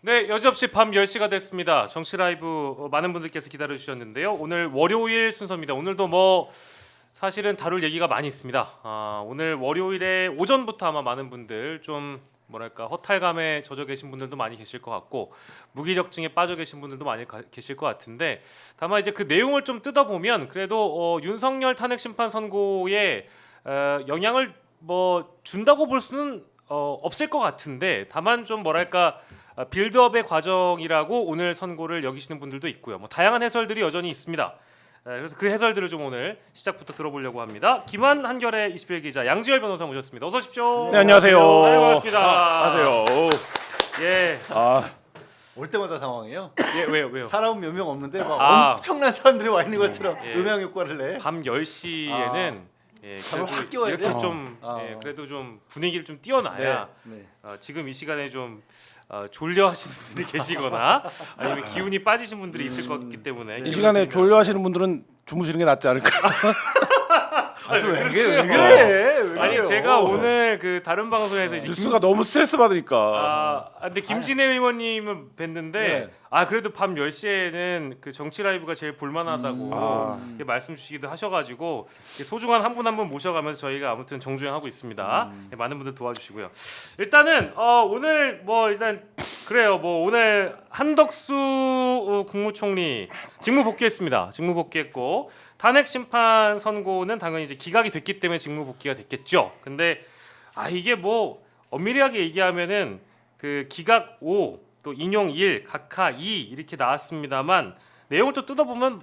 네, 여지없이 밤 10시가 됐습니다. 정치 라이브 많은 분들께서 기다려 주셨는데요. 오늘 월요일 순서입니다. 오늘도 뭐 사실은 다룰 얘기가 많이 있습니다. 오늘 월요일에 오전부터 아마 많은 분들 좀 뭐랄까 허탈감에 젖어 계신 분들도 많이 계실 것 같고 무기력증에 빠져 계신 분들도 많이 계실 것 같은데 다만 이제 그 내용을 좀 뜯어보면 그래도 윤석열 탄핵 심판 선고에 영향을 뭐 준다고 볼 수는 없을 것 같은데 다만 좀 뭐랄까 빌드업의 과정이라고 오늘 선고를 여기시는 분들도 있고요. 뭐 다양한 해설들이 여전히 있습니다. 그래서 그 해설들을 좀 오늘 시작부터 들어보려고 합니다. 김한 한결의 21 기자 양지열 변호사 모셨습니다. 어서 오십시오. 네, 안녕하세요. 아유, 반갑습니다. 안녕하세요. 예. 올 때마다 당황해요. 예, 왜요? 사람은 몇 명 없는데 막 엄청난 사람들이 와 있는 것처럼 예. 음향 효과를 내. 밤 10시에는 잠을 확 깨워야 이렇게 돼요? 좀 그래도 좀 분위기를 좀 띄워놔야 네. 지금 이 시간에 좀 졸려하시는 분들이 계시거나 아니면 기운이 빠지신 분들이 있을 것 같기 때문에 이 시간에 졸려하시는 분들은 주무시는 게 낫지 않을까? 왜 그래? 왜 아니 그래요? 제가 오늘 그 다른 방송에서 이제 뉴스가 너무 스트레스 받으니까. 근데 김진애 의원님을 뵀는데 네. 그래도 밤 10시에는 그 정치 라이브가 제일 볼만하다고 이렇게 말씀 주시기도 하셔가지고 소중한 한 분 한 분 모셔가면서 저희가 아무튼 정주행하고 있습니다. 많은 분들 도와주시고요. 일단은 오늘 뭐 일단 그래요. 뭐 오늘 한덕수 국무총리 직무 복귀했습니다. 직무 복귀했고 탄핵 심판 선고는 당연히 이제 기각이 됐기 때문에 직무 복귀가 됐겠죠. 근데 이게 뭐 엄밀하게 얘기하면은 그 기각 5 또 인용 1 각하 2 이렇게 나왔습니다만 내용을 또 뜯어보면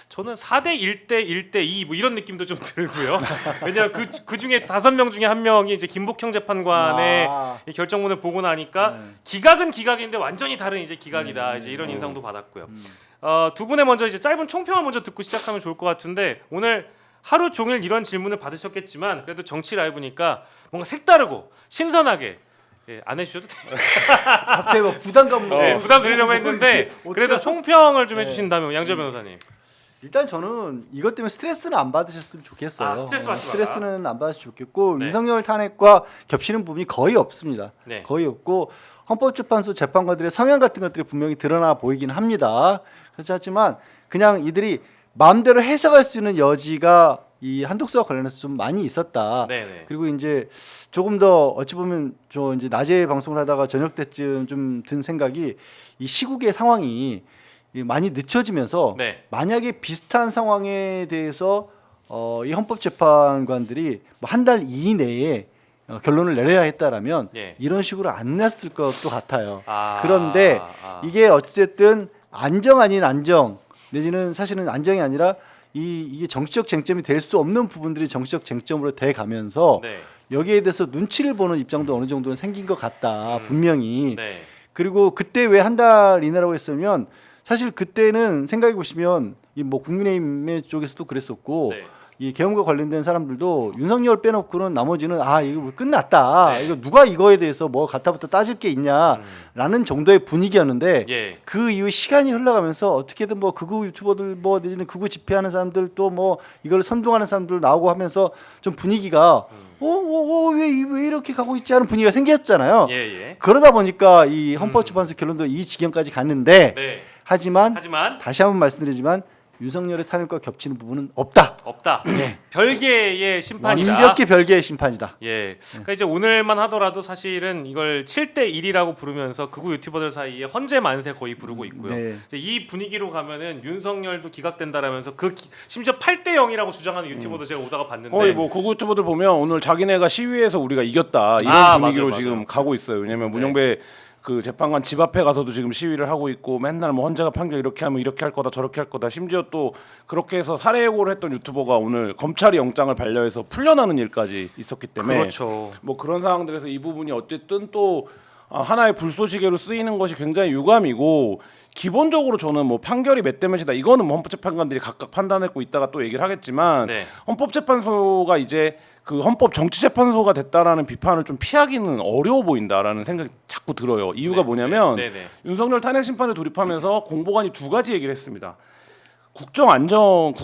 저는 4대 1대 1대 2 뭐 이런 느낌도 좀 들고요. 왜냐하면 그 중에 5명 중에 한 명이 이제 김복형 재판관의 이 결정문을 보고 나니까 기각은 기각인데 완전히 다른 이제 기각이다 이제 이런 인상도 받았고요. 두 분의 먼저 이제 짧은 총평을 먼저 듣고 시작하면 좋을 것 같은데 오늘 하루 종일 이런 질문을 받으셨겠지만 그래도 정치 라이브니까 뭔가 색다르고 신선하게 안 해주셔도 돼요. 갑자기 막 부담감으로. 부담 드리려고 했는데 그래도 총평을 좀 해주신다면 양지열 변호사님. 일단 저는 이것 때문에 스트레스는 안 받으셨으면 좋겠어요. 스트레스 받지 마라. 스트레스는 안 받으셨으면 좋겠고 네. 윤석열 탄핵과 겹치는 부분이 거의 없습니다. 네. 거의 없고 헌법재판소 재판관들의 성향 같은 것들이 분명히 드러나 보이긴 합니다. 그렇지만 그냥 이들이 마음대로 해석할 수 있는 여지가 이 한독수와 관련해서 좀 많이 있었다. 네네. 그리고 이제 조금 더 어찌 보면 저 이제 낮에 방송을 하다가 저녁 때쯤 좀 든 생각이 이 시국의 상황이 많이 늦춰지면서 네. 만약에 비슷한 상황에 대해서 이 헌법재판관들이 뭐 한 달 이내에 결론을 내려야 했다라면 예. 이런 식으로 안 냈을 것도 같아요. 아. 그런데 이게 어쨌든 안정 아닌 안정 내지는 사실은 안정이 아니라 이게 정치적 쟁점이 될 수 없는 부분들이 정치적 쟁점으로 돼 가면서 네. 여기에 대해서 눈치를 보는 입장도 어느 정도는 생긴 것 같다. 분명히. 네. 그리고 그때 왜 한 달 이내라고 했으면 사실 그때는 생각해 보시면 이 뭐 국민의힘 쪽에서도 그랬었고 네. 이 계엄과 관련된 사람들도 윤석열 빼놓고는 나머지는 이거 끝났다. 이거 누가 이거에 대해서 뭐 가타부터 따질 게 있냐라는 정도의 분위기였는데 예. 그 이후 시간이 흘러가면서 어떻게든 뭐 극우 유튜버들 뭐 내지는 극우 집회하는 사람들 또 뭐 이걸 선동하는 사람들 나오고 하면서 좀 분위기가 왜 이렇게 가고 있지 하는 분위기가 생겼잖아요. 예. 그러다 보니까 이 헌법재판소 결론도 이 지경까지 갔는데 네. 하지만 하지만 다시 한번 말씀드리지만 윤석열의 탄핵과 겹치는 부분은 없다. 없다. 별개의 심판이다. 완벽히 별개의 심판이다. 예. 그러니까 이제 오늘만 하더라도 사실은 이걸 7대 1이라고 부르면서 극우 유튜버들 사이에 헌재 만세 거의 부르고 있고요. 네. 이제 이 분위기로 가면은 윤석열도 기각된다라면서 심지어 8대 0이라고 주장하는 유튜버도 제가 오다가 봤는데 거의 뭐 극우 유튜버들 보면 오늘 자기네가 시위에서 우리가 이겼다 이런 분위기로 맞아요. 지금 가고 있어요. 왜냐면 문영배 그 재판관 집 앞에 가서도 지금 시위를 하고 있고 맨날 뭐 헌재가 판결 이렇게 하면 이렇게 할 거다 저렇게 할 거다 심지어 또 그렇게 해서 살해 예고를 했던 유튜버가 오늘 검찰이 영장을 반려해서 풀려나는 일까지 있었기 때문에 그렇죠. 뭐 그런 상황들에서 이 부분이 어쨌든 또 하나의 불쏘시개로 쓰이는 것이 굉장히 유감이고 기본적으로 저는 뭐 판결이 몇 대 몇이다 이거는 뭐 헌법재판관들이 각각 판단했고 있다가 또 얘기를 하겠지만 네. 헌법재판소가 이제 그 헌법정치재판소가 됐다라는 비판을 좀 피하기는 어려워 보인다라는 생각이 자꾸 들어요. 이유가 뭐냐면 네네. 윤석열 탄핵 심판에 돌입하면서 공보관이 두 가지 얘기를 했습니다. 국정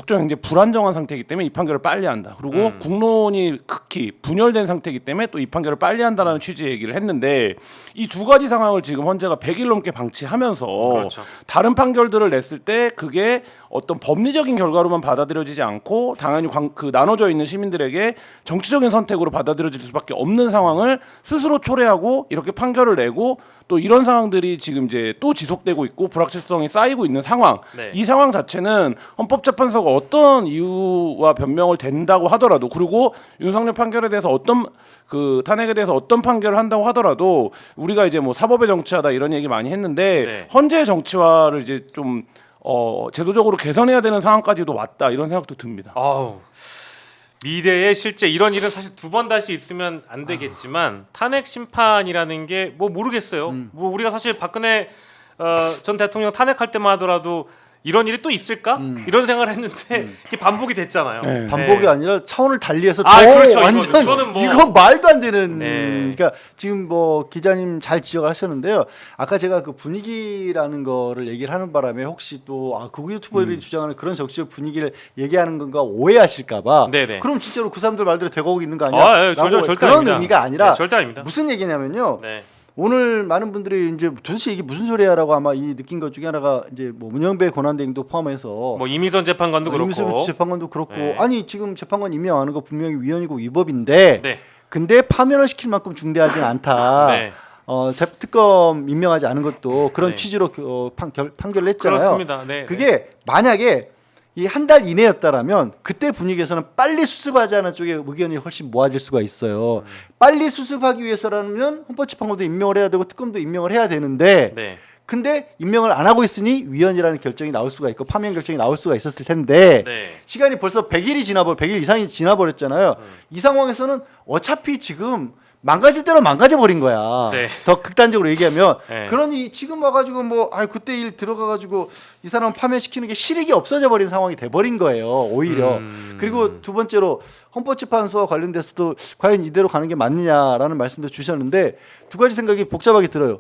굉장히 불안정한 상태이기 때문에 이 판결을 빨리 한다. 그리고 국론이 극히 분열된 상태이기 때문에 또 이 판결을 빨리 한다라는 취지의 얘기를 했는데 이 두 가지 상황을 지금 헌재가 100일 넘게 방치하면서 그렇죠. 다른 판결들을 냈을 때 그게 어떤 법리적인 결과로만 받아들여지지 않고 당연히 그 나눠져 있는 시민들에게 정치적인 선택으로 받아들여질 수밖에 없는 상황을 스스로 초래하고 이렇게 판결을 내고 또 이런 상황들이 지금 이제 또 지속되고 있고 불확실성이 쌓이고 있는 상황. 네. 이 상황 자체는 헌법재판소가 어떤 이유와 변명을 된다고 하더라도 그리고 윤석열 판결에 대해서 어떤 그 탄핵에 대해서 어떤 판결을 한다고 하더라도 우리가 이제 뭐 사법의 정치화다 이런 얘기 많이 했는데 네. 헌재의 정치화를 이제 좀 제도적으로 개선해야 되는 상황까지도 왔다 이런 생각도 듭니다. 아우. 미래에 실제 이런 일은 사실 두 번 다시 있으면 안 되겠지만 탄핵 심판이라는 게 뭐 모르겠어요. 뭐 우리가 사실 박근혜 전 대통령 탄핵할 때만 하더라도 이런 일이 또 있을까? 이런 생각을 했는데 이게 반복이 됐잖아요. 네. 반복이 네. 아니라 차원을 달리해서 더 그렇죠. 완전 저는 뭐- 이거 말도 안 되는. 네. 그러니까 지금 뭐 기자님 잘 지적을 하셨는데요. 아까 제가 그 분위기라는 거를 얘기를 하는 바람에 혹시 또 극우 유튜버들이 주장하는 그런 정치적 분위기를 얘기하는 건가 오해하실까봐. 네네. 그럼 진짜로 그 사람들 말대로 되고 있는 거 아니야? 예, 절대 그런 아닙니다. 의미가 아니라 네, 절대 아닙니다. 무슨 얘기냐면요. 네. 오늘 많은 분들이 이제 도대체 이게 무슨 소리야라고 아마 이 느낀 것 중에 하나가 이제 뭐 문영배 권한대행도 포함해서 뭐 이미선 재판관도 그렇고. 이미선 재판관도 그렇고 네. 아니 지금 재판관 임명하는 거 분명히 위헌이고 위법인데 네. 근데 파면을 시킬 만큼 중대하진 않다. 네. 특검 임명하지 않은 것도 그런 네. 취지로 판결을 했잖아요. 그렇습니다. 네. 그게 만약에 이 한 달 이내였다라면 그때 분위기에서는 빨리 수습하자는 쪽에 의견이 훨씬 모아질 수가 있어요. 빨리 수습하기 위해서라면 헌법재판관도 임명을 해야 되고 특검도 임명을 해야 되는데 네. 근데 임명을 안 하고 있으니 위헌이라는 결정이 나올 수가 있고 파면 결정이 나올 수가 있었을 텐데 네. 시간이 벌써 100일 이상이 지나버렸잖아요. 이 상황에서는 어차피 지금 망가질 대로 망가져 버린 거야. 네. 더 극단적으로 얘기하면 네. 그러니 지금 와가지고 뭐 그때 일 들어가가지고 이 사람 파면시키는 게 실익이 없어져 버린 상황이 돼 버린 거예요. 오히려 그리고 두 번째로 헌법재판소와 관련돼서도 과연 이대로 가는 게 맞느냐라는 말씀도 주셨는데 두 가지 생각이 복잡하게 들어요.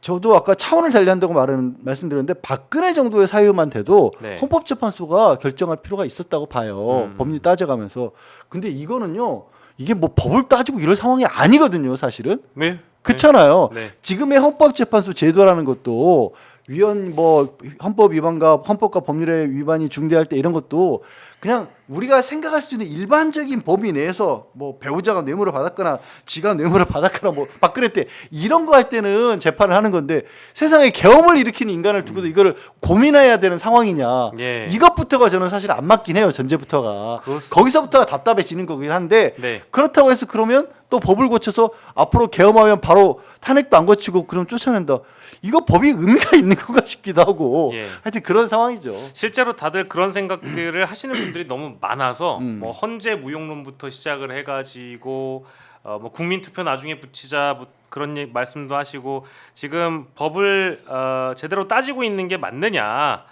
저도 아까 차원을 달리한다고 말씀드렸는데 박근혜 정도의 사유만 돼도 네. 헌법재판소가 결정할 필요가 있었다고 봐요. 법리 따져가면서. 근데 이거는요. 이게 뭐 법을 따지고 이럴 상황이 아니거든요, 사실은. 네. 그렇잖아요. 네. 지금의 헌법재판소 제도라는 것도 위헌 뭐 헌법 위반과 헌법과 법률의 위반이 중대할 때 이런 것도 그냥 우리가 생각할 수 있는 일반적인 범위 내에서 뭐 배우자가 뇌물을 받았거나 지가 뇌물을 받았거나 뭐 박근혜 때 이런 거 할 때는 재판을 하는 건데 세상에 계엄을 일으키는 인간을 두고도 이거를 고민해야 되는 상황이냐. 예. 이것부터가 저는 사실 안 맞긴 해요. 전제부터가. 그렇습니다. 거기서부터가 답답해지는 거긴 한데 네. 그렇다고 해서 그러면 또 법을 고쳐서 앞으로 계엄하면 바로 탄핵도 안 거치고 그럼 쫓아낸다. 이거 법이 의미가 있는 건가 싶기도 하고 예. 하여튼 그런 상황이죠. 실제로 다들 그런 생각들을 하시는 분들이 너무 많아서 뭐 헌재 무용론부터 시작을 해가지고 뭐 국민투표 나중에 붙이자 그런 말씀도 하시고 지금 법을 제대로 따지고 있는 게 맞느냐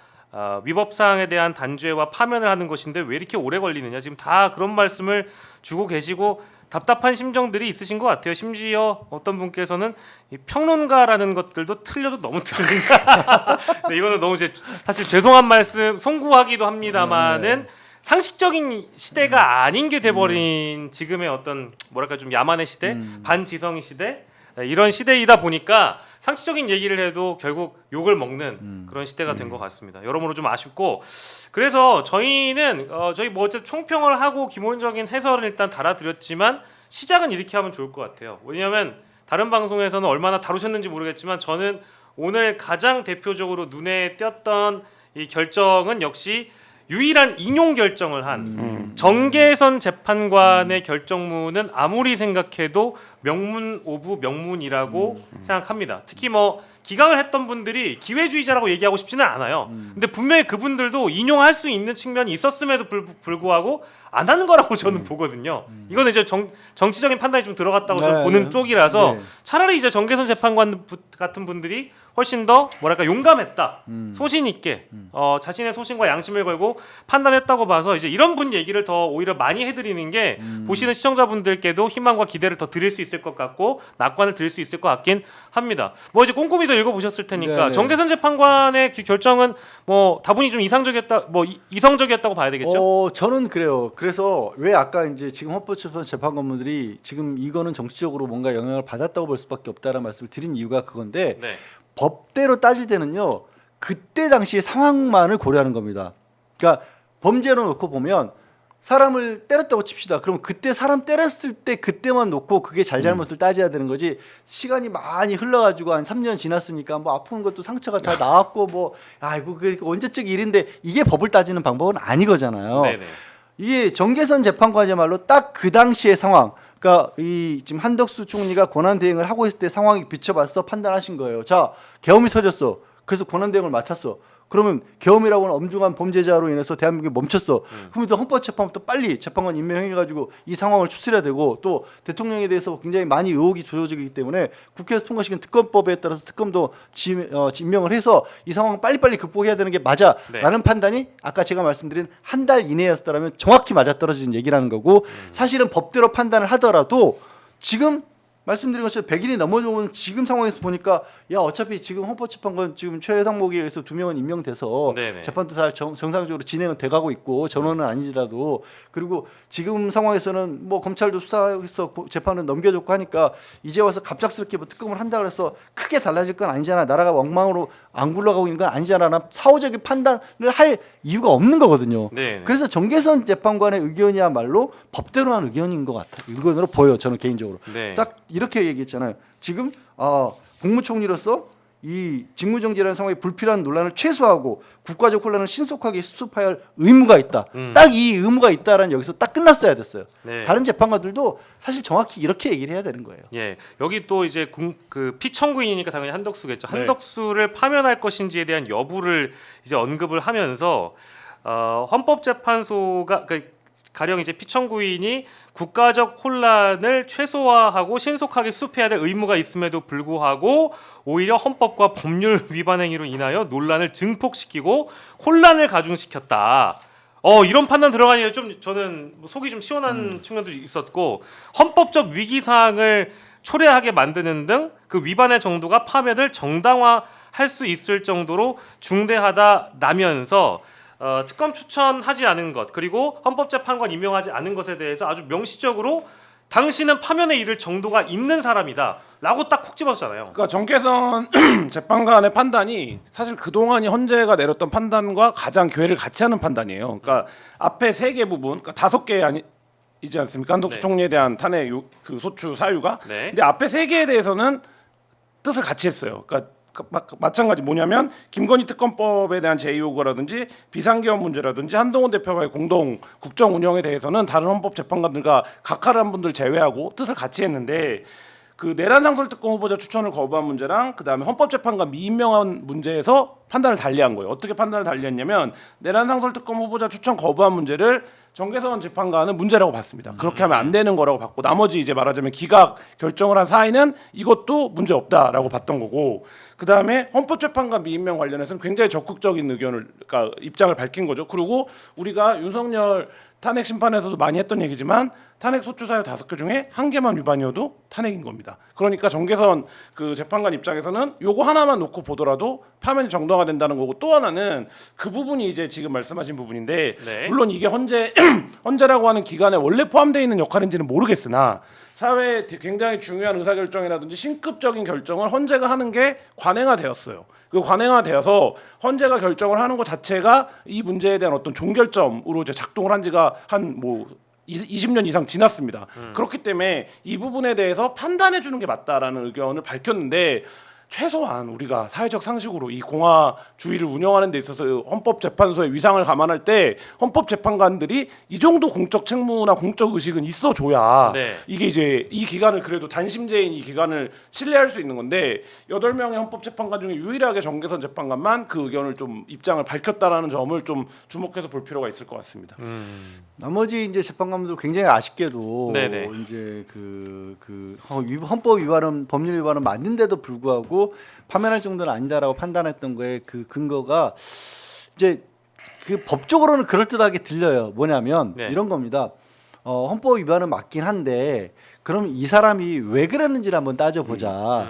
위법사항에 대한 단죄와 파면을 하는 것인데 왜 이렇게 오래 걸리느냐 지금 다 그런 말씀을 주고 계시고 답답한 심정들이 있으신 것 같아요. 심지어 어떤 분께서는 이 평론가라는 것들도 틀려도 너무 틀린다. 네, 이거는 너무 사실 죄송한 말씀 송구하기도 합니다만은 상식적인 시대가 아닌 게 돼버린 지금의 어떤 뭐랄까 좀 야만의 시대, 반지성의 시대 이런 시대이다 보니까 상식적인 얘기를 해도 결국 욕을 먹는 그런 시대가 된 것 같습니다. 여러모로 좀 아쉽고 그래서 저희는 저희 뭐 어쨌든 총평을 하고 기본적인 해설은 일단 달아드렸지만 시작은 이렇게 하면 좋을 것 같아요. 왜냐하면 다른 방송에서는 얼마나 다루셨는지 모르겠지만 저는 오늘 가장 대표적으로 눈에 띄었던 이 결정은 역시 유일한 인용 결정을 한 정계선 재판관의 결정문은 아무리 생각해도 명문 오브 명문이라고 생각합니다. 특히 뭐 기각을 했던 분들이 기회주의자라고 얘기하고 싶지는 않아요. 근데 분명히 그분들도 인용할 수 있는 측면이 있었음에도 불구하고 안 하는 거라고 저는 보거든요. 이거는 이제 정치적인 판단이 좀 들어갔다고 저는 보는 쪽이라서 차라리 이제 정계선 재판관 같은 분들이 훨씬 더 뭐랄까 용감했다, 소신 있게 자신의 소신과 양심을 걸고 판단했다고 봐서 이제 이런 분 얘기를 더 오히려 많이 해드리는 게 보시는 시청자분들께도 희망과 기대를 더 드릴 수 있을 것 같고 낙관을 드릴 수 있을 것 같긴 합니다. 뭐 이제 꼼꼼히도 읽어보셨을 테니까 네네. 정계선 재판관의 결정은 뭐 다분히 좀 이상적이었다, 뭐 이성적이었다고 봐야 되겠죠? 저는 그래요. 그래서 왜 아까 이제 지금 헌법재판관분들이 지금 이거는 정치적으로 뭔가 영향을 받았다고 볼 수밖에 없다라는 말씀을 드린 이유가 그건데 네. 법대로 따질 때는요. 그때 당시의 상황만을 고려하는 겁니다. 그러니까 범죄로 놓고 보면 사람을 때렸다고 칩시다. 그럼 그때 사람 때렸을 때 그때만 놓고 그게 잘잘못을 따져야 되는 거지. 시간이 많이 흘러가지고 한 3년 지났으니까 뭐 아픈 것도 상처가 다 나았고 뭐 아이고 그 언제적 일인데 이게 법을 따지는 방법은 아니거잖아요. 네네. 이게 정계선 재판관이야말로 딱 그 당시의 상황. 그러니까 이 지금 한덕수 총리가 권한 대행을 하고 있을 때 상황이 비춰봐서 판단하신 거예요. 자, 계엄이 터졌어. 그래서 권한 대행을 맡았어. 그러면 계엄이라고 하는 엄중한 범죄자로 인해서 대한민국이 멈췄어. 그러면 또 헌법재판부터 빨리 재판관 임명해가지고 이 상황을 추스려야 되고 또 대통령에 대해서 굉장히 많이 의혹이 주어지기 때문에 국회에서 통과시킨 특검법에 따라서 특검도 임명을 해서 이 상황을 빨리빨리 극복해야 되는 게 맞아라는 판단이 아까 제가 말씀드린 한 달 이내였다면 정확히 맞아떨어진 얘기라는 거고 사실은 법대로 판단을 하더라도 지금 말씀드린 것처럼 100일이 넘어온 지금 상황에서 보니까 야 어차피 지금 헌법재판관 지금 최상목에 의해서 2명은 임명돼서 네네. 재판도 잘 정상적으로 진행은 돼가고 있고 전원은 아니더라도 그리고 지금 상황에서는 뭐 검찰도 수사해서 재판을 넘겨줬고 하니까 이제 와서 갑작스럽게 뭐 특검을 한다 그래서 크게 달라질 건 아니잖아. 나라가 엉망으로 안 굴러가고 있는 건 아니잖아. 사후적인 판단을 할 이유가 없는 거거든요. 네네. 그래서 정계선 재판관의 의견이야말로 법대로 한 의견인 것 같아요. 의견으로 보여 저는 개인적으로. 네. 딱 이렇게 얘기했잖아요. 지금 국무총리로서 이 직무정지라는 상황의 불필요한 논란을 최소화하고 국가적 혼란을 신속하게 수습해야 할 의무가 있다. 딱 이 의무가 있다라는 여기서 딱 끝났어야 됐어요. 네. 다른 재판관들도 사실 정확히 이렇게 얘기를 해야 되는 거예요. 예, 여기 또 이제 그 피청구인이니까 당연히 한덕수겠죠. 네. 한덕수를 파면할 것인지에 대한 여부를 이제 언급을 하면서 헌법재판소가 가령 이제 피청구인이 국가적 혼란을 최소화하고 신속하게 수습해야 될 의무가 있음에도 불구하고 오히려 헌법과 법률 위반 행위로 인하여 논란을 증폭시키고 혼란을 가중시켰다. 이런 판단 들어가니까 좀 저는 속이 좀 시원한 측면도 있었고 헌법적 위기 사항을 초래하게 만드는 등 그 위반의 정도가 파면을 정당화할 수 있을 정도로 중대하다라면서 특검 추천하지 않은 것 그리고 헌법재판관 임명하지 않은 것에 대해서 아주 명시적으로 당신은 파면에 이를 정도가 있는 사람이다라고 딱 콕 집었잖아요. 그러니까 정계선 재판관의 판단이 사실 그동안이 헌재가 내렸던 판단과 가장 궤를 같이 하는 판단이에요. 그러니까 앞에 3개 부분, 그러니까 5개 아니지 않습니까? 한덕수 네. 총리에 대한 탄핵 그 소추 사유가. 네. 근데 앞에 3개에 대해서는 뜻을 같이 했어요. 그러니까 마찬가지 뭐냐면 김건희 특검법에 대한 제2요구라든지 비상계엄 문제라든지 한동훈 대표와의 공동 국정 운영에 대해서는 다른 헌법 재판관들과 각하한 분들 제외하고 뜻을 같이 했는데 그 내란 상설 특검 후보자 추천을 거부한 문제랑 그다음에 헌법재판관 미임명한 문제에서 판단을 달리한 거예요. 어떻게 판단을 달리했냐면 내란 상설 특검 후보자 추천 거부한 문제를 정계선 재판관은 문제라고 봤습니다. 그렇게 하면 안 되는 거라고 봤고 나머지 이제 말하자면 기각 결정을 한 사인은 이것도 문제 없다라고 봤던 거고 그다음에 헌법재판관 미임명 관련해서는 굉장히 적극적인 의견을 그러니까 입장을 밝힌 거죠. 그리고 우리가 윤석열 탄핵 심판에서도 많이 했던 얘기지만 탄핵 소추 사유 5개 중에 1개만 위반이어도 탄핵인 겁니다. 그러니까 정계선 그 재판관 입장에서는 요거 하나만 놓고 보더라도 파면이 정당화 된다는 거고 또 하나는 그 부분이 이제 지금 말씀하신 부분인데 네. 물론 이게 헌재라고 하는 기관에 원래 포함되어 있는 역할인지는 모르겠으나 사회에 굉장히 중요한 의사결정이라든지 신급적인 결정을 헌재가 하는 게 관행화되었어요. 그 관행화되어서 헌재가 결정을 하는 것 자체가 이 문제에 대한 어떤 종결점으로 이제 작동을 한 지가 한 뭐 20년 이상 지났습니다. 그렇기 때문에 이 부분에 대해서 판단해 주는 게 맞다라는 의견을 밝혔는데 최소한 우리가 사회적 상식으로 이 공화주의를 운영하는 데 있어서 헌법재판소의 위상을 감안할 때 헌법재판관들이 이 정도 공적 책무나 공적 의식은 있어줘야 네. 이게 이제 이 기관을 그래도 단심제인 이 기관을 신뢰할 수 있는 건데 8명의 헌법재판관 중에 유일하게 정계선 재판관만 그 의견을 좀 입장을 밝혔다라는 점을 좀 주목해서 볼 필요가 있을 것 같습니다. 나머지 이제 재판관들 굉장히 아쉽게도 네네. 이제 헌법 위반은 법률 위반은 맞는데도 불구하고 가지고 파면할 정도는 아니다라고 판단했던 거에 그 근거가 이제 그 법적으로는 그럴듯하게 들려요. 뭐냐면 네. 이런 겁니다. 헌법 위반은 맞긴 한데 그럼 이 사람이 왜 그랬는지를 한번 따져보자.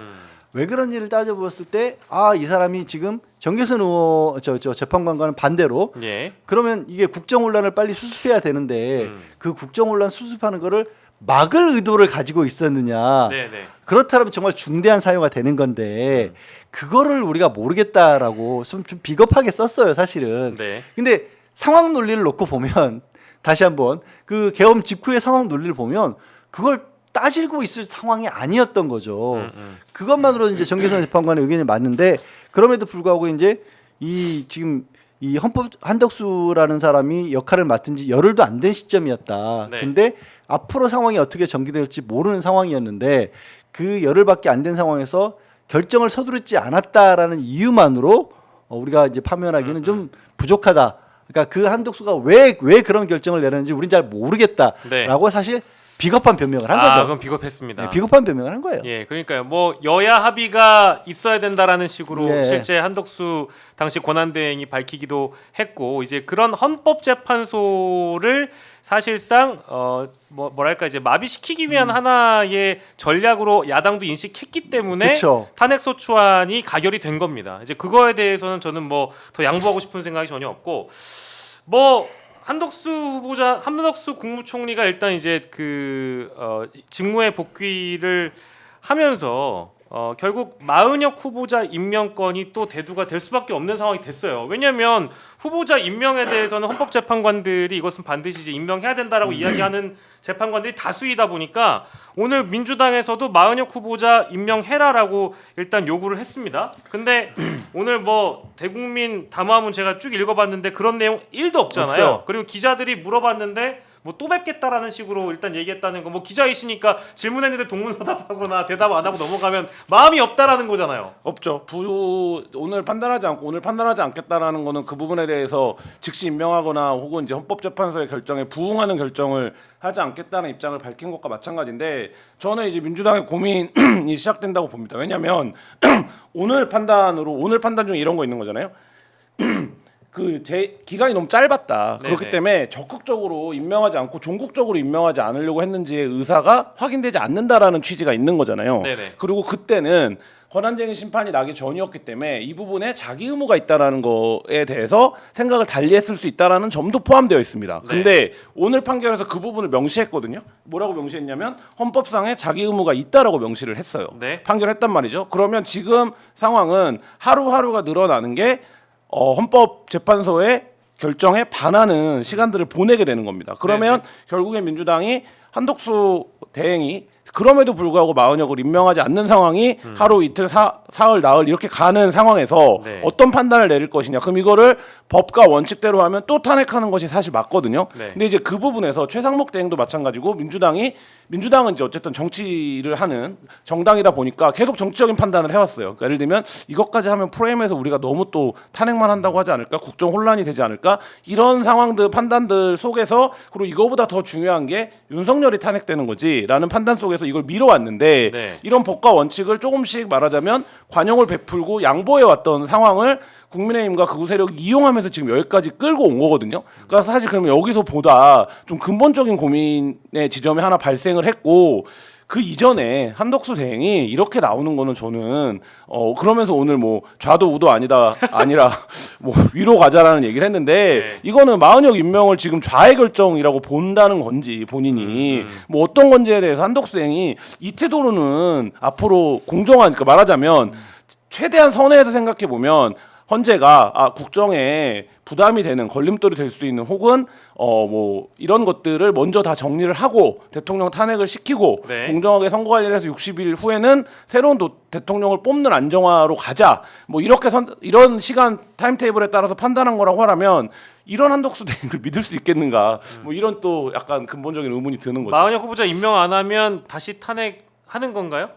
왜 그런지를 따져보았을 때 이 사람이 지금 정계선 의원 저 재판관과는 반대로 예. 그러면 이게 국정혼란을 빨리 수습해야 되는데 그 국정혼란 수습하는 거를 막을 의도를 가지고 있었느냐. 네네. 그렇다면 정말 중대한 사유가 되는 건데 그거를 우리가 모르겠다라고 좀 비겁하게 썼어요, 사실은. 네. 근데 상황 논리를 놓고 보면 다시 한번 그 계엄 직후의 상황 논리를 보면 그걸 따지고 있을 상황이 아니었던 거죠. 그것만으로 이제 정계선 재판관의 의견이 맞는데 그럼에도 불구하고 이제 이 지금 이 헌법 한덕수라는 사람이 역할을 맡은 지 열흘도 안 된 시점이었다. 네. 근데 앞으로 상황이 어떻게 전개될지 모르는 상황이었는데 그 열흘밖에 안 된 상황에서 결정을 서두르지 않았다라는 이유만으로 우리가 이제 파면하기는 좀 부족하다. 그러니까 그 한덕수가 왜 그런 결정을 내렸는지 우린 잘 모르겠다라고 사실 비겁한 변명을 한 거죠. 그건 비겁했습니다. 네, 비겁한 변명을 한 거예요. 예, 그러니까요. 뭐 여야 합의가 있어야 된다라는 식으로 네. 실제 한덕수 당시 권한대행이 밝히기도 했고 이제 그런 헌법재판소를 사실상 뭐랄까 이제 마비시키기 위한 하나의 전략으로 야당도 인식했기 때문에 그쵸. 탄핵소추안이 가결이 된 겁니다. 이제 그거에 대해서는 저는 뭐 더 양보하고 싶은 생각이 전혀 없고 뭐. 한덕수 국무총리가 일단 이제 직무에 복귀를 하면서 결국 마은혁 후보자 임명권이 또 대두가 될 수밖에 없는 상황이 됐어요. 왜냐하면 후보자 임명에 대해서는 헌법재판관들이 이것은 반드시 이제 임명해야 된다라고 이야기하는 재판관들이 다수이다 보니까 오늘 민주당에서도 마은혁 후보자 임명해라라고 일단 요구를 했습니다. 근데 오늘 뭐 대국민 담화문 제가 쭉 읽어봤는데 그런 내용 1도 없잖아요. 없어요. 그리고 기자들이 물어봤는데 뭐 또 뵙겠다라는 식으로 일단 얘기했다는 거 뭐 기자이시니까 질문했는데 동문서답하거나 대답 안 하고 넘어가면 마음이 없다라는 거잖아요. 없죠. 오늘 판단하지 않겠다라는 거는 그 부분에 대해서 즉시 임명하거나 혹은 이제 헌법재판소의 결정에 부응하는 결정을 하지 않겠다는 입장을 밝힌 것과 마찬가지인데 저는 이제 민주당의 고민이 시작된다고 봅니다. 왜냐하면 오늘 판단 중에 이런 거 있는 거잖아요. 기간이 너무 짧았다. 네네. 그렇기 때문에 적극적으로 임명하지 않고 종국적으로 임명하지 않으려고 했는지의 의사가 확인되지 않는다라는 취지가 있는 거잖아요. 네네. 그리고 그때는 권한쟁의 심판이 나기 전이었기 때문에 이 부분에 자기 의무가 있다라는 거에 대해서 생각을 달리했을 수 있다라는 점도 포함되어 있습니다. 네. 근데 오늘 판결에서 그 부분을 명시했거든요. 뭐라고 명시했냐면 헌법상에 자기 의무가 있다라고 명시를 했어요. 네. 판결했단 말이죠. 그러면 지금 상황은 하루하루가 늘어나는 게 헌법재판소의 결정에 반하는 시간들을 보내게 되는 겁니다. 그러면 결국에 민주당이 한덕수 대행이 그럼에도 불구하고 마은혁을 임명하지 않는 상황이 하루 이틀 사흘 나흘 이렇게 가는 상황에서 네. 어떤 판단을 내릴 것이냐. 그럼 이거를 법과 원칙대로 하면 또 탄핵하는 것이 사실 맞거든요. 네. 근데 이제 그 부분에서 최상목 대행도 마찬가지고 민주당은 이제 어쨌든 정치를 하는 정당이다 보니까 계속 정치적인 판단을 해왔어요. 그러니까 예를 들면 이것까지 하면 프레임에서 우리가 너무 또 탄핵만 한다고 하지 않을까, 국정 혼란이 되지 않을까 이런 상황들 판단들 속에서 그리고 이거보다 더 중요한 게 윤석열이 탄핵되는 거지라는 판단 속에서 이걸 밀어왔는데 네. 이런 법과 원칙을 조금씩 말하자면 관용을 베풀고 양보해왔던 상황을 국민의힘과 극우 세력이 이용하면서 지금 여기까지 끌고 온 거거든요. 그러니까 사실 그러면 여기서보다 좀 근본적인 고민의 지점이 하나 발생을 했고 그 이전에 한덕수 대행이 이렇게 나오는 거는 저는 그러면서 오늘 뭐 좌도 우도 아니라 뭐 위로 가자라는 얘기를 했는데 네. 이거는 마은혁 임명을 지금 좌의 결정이라고 본다는 건지 본인이 뭐 어떤 건지에 대해서 한덕수 대행이 이 태도로는 앞으로 공정한 그러니까 말하자면 최대한 선회해서 생각해 보면 헌재가 국정에 부담이 되는 걸림돌이 될 수 있는 혹은 뭐 이런 것들을 먼저 다 정리를 하고 대통령 탄핵을 시키고 네. 공정하게 선거 관리를 해서 60일 후에는 새로운 대통령을 뽑는 안정화로 가자. 뭐 이렇게 이런 시간 타임테이블에 따라서 판단한 거라고 하라면 이런 한덕수 대행을 믿을 수 있겠는가? 뭐 이런 또 약간 근본적인 의문이 드는 거죠. 마은혁 후보자 임명 안 하면 다시 탄핵하는 건가요?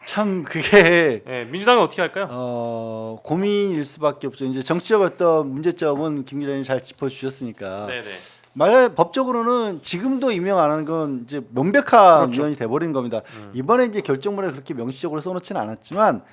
참 그게 네, 민주당이 어떻게 할까요? 고민일 수밖에 없죠. 이제 정치적 어떤 문제점은 김 기자님 잘 짚어주셨으니까. 네네. 만약 법적으로는 지금도 임명 안 하는 건 이제 명백한 그렇죠. 위헌이 돼버린 겁니다. 이번에 이제 결정문에 그렇게 명시적으로 써놓지는 않았지만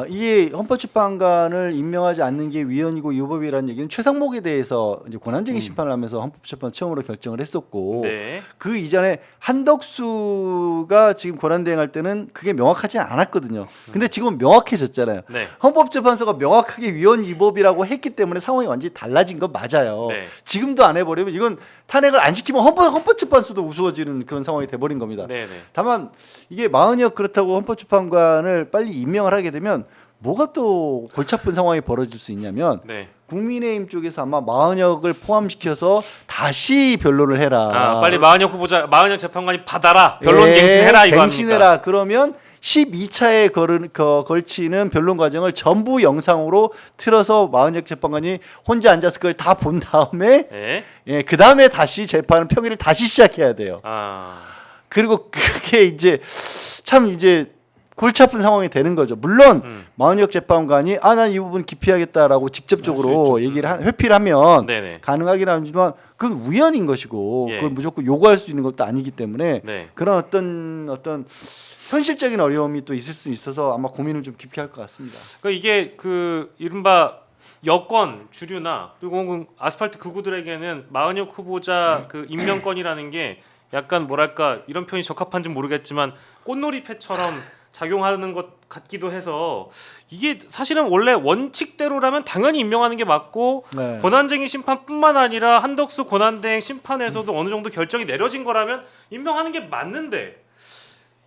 이게 헌법재판관을 임명하지 않는 게 위헌이고 위법이라는 얘기는 최상목에 대해서 이제 권한쟁의 심판을 하면서 헌법재판 처음으로 결정을 했었고 네. 그 이전에 한덕수가 지금 권한대행할 때는 그게 명확하지 않았거든요. 근데 지금은 명확해졌잖아요. 네. 헌법재판소가 명확하게 위헌 위법이라고 했기 때문에 상황이 완전히 달라진 건 맞아요. 네. 지금도 안 해버리면 이건 탄핵을 안 시키면 헌법재판소도 우스워지는 그런 상황이 돼버린 겁니다. 네. 다만 이게 마흔역 그렇다고 헌법재판관을 빨리 임명을 하게 되면 뭐가 또 골치 아픈 상황이 벌어질 수 있냐면 네. 국민의힘 쪽에서 아마 마흔역을 포함시켜서 다시 변론을 해라. 빨리 마흔역 후보자, 마흔역 재판관이 받아라. 변론 갱신해라 이거 갱신해라. 합니까? 그러면 12차에 걸치는 변론 과정을 전부 영상으로 틀어서 마흔역 재판관이 혼자 앉아서 그걸 다 본 다음에 네. 그 다음에 다시 재판은 평일을 다시 시작해야 돼요. 그리고 그게 이제 참 이제 골치 아픈 상황이 되는 거죠. 물론 마흔역 재판관이 난 이 부분 기피하겠다라고 직접적으로 얘기를 회피를 하면 네네. 가능하긴 하지만 그건 우연인 것이고 예. 그걸 무조건 요구할 수 있는 것도 아니기 때문에 네. 그런 어떤 현실적인 어려움이 또 있을 수 있어서 아마 고민을 좀 깊이 할 것 같습니다. 그러니까 이게 그 이른바 여권 주류나 그리고 아스팔트 극우들에게는 마흔역 후보자 그 임명권이라는 게 약간 뭐랄까 이런 표현이 적합한지 모르겠지만 꽃놀이패처럼 작용하는 것 같기도 해서 이게 사실은 원래 원칙대로라면 당연히 임명하는 게 맞고 네. 권한쟁의 심판뿐만 아니라 한덕수 권한대행 심판에서도 어느 정도 결정이 내려진 거라면 임명하는 게 맞는데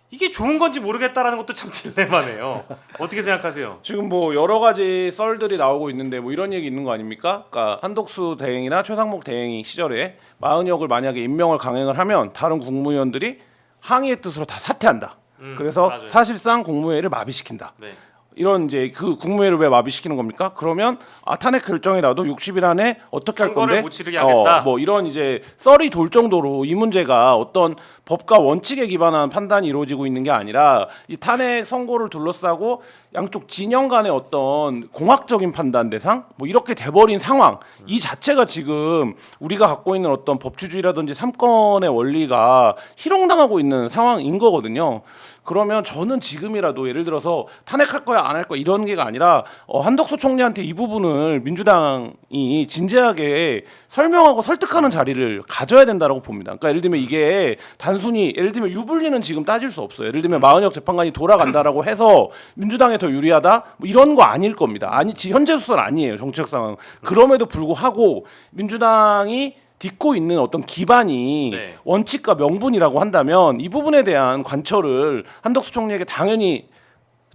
이게 좋은 건지 모르겠다라는 것도 참 딜레마네요. 어떻게 생각하세요? 지금 뭐 여러 가지 썰들이 나오고 있는데 뭐 이런 얘기 있는 거 아닙니까? 그러니까 한덕수 대행이나 최상목 대행이 시절에 마흔역을 만약에 임명을 강행을 하면 다른 국무위원들이 항의의 뜻으로 다 사퇴한다. 그래서 맞아요. 사실상 국무회의를 마비시킨다. 네. 이런 이제 그 국무회의를 왜 마비시키는 겁니까? 그러면 탄핵 결정이 나도 60일 안에 어떻게 할 선거를 건데? 못 치르게 하겠다. 뭐 이런 이제 썰이 돌 정도로 이 문제가 어떤 법과 원칙에 기반한 판단이 이루어지고 있는 게 아니라 이 탄핵 선고를 둘러싸고 양쪽 진영 간의 어떤 공학적인 판단 대상 뭐 이렇게 돼버린 상황 이 자체가 지금 우리가 갖고 있는 어떤 법치주의라든지 삼권의 원리가 희롱당하고 있는 상황인 거거든요. 그러면 저는 지금이라도 예를 들어서 탄핵할 거야 안 할 거야 이런 게가 아니라 한덕수 총리한테 이 부분을 민주당이 진지하게 설명하고 설득하는 자리를 가져야 된다라고 봅니다. 그러니까 예를 들면 이게 단순히 예를 들면 유불리는 지금 따질 수 없어요. 예를 들면 마흔역 재판관이 돌아간다라고 해서 민주당에 더 유리하다 뭐 이런 거 아닐 겁니다. 현재 수사는 아니에요. 정치적 상황. 그럼에도 불구하고 민주당이 딛고 있는 어떤 기반이 네. 원칙과 명분이라고 한다면 이 부분에 대한 관철을 한덕수 총리에게 당연히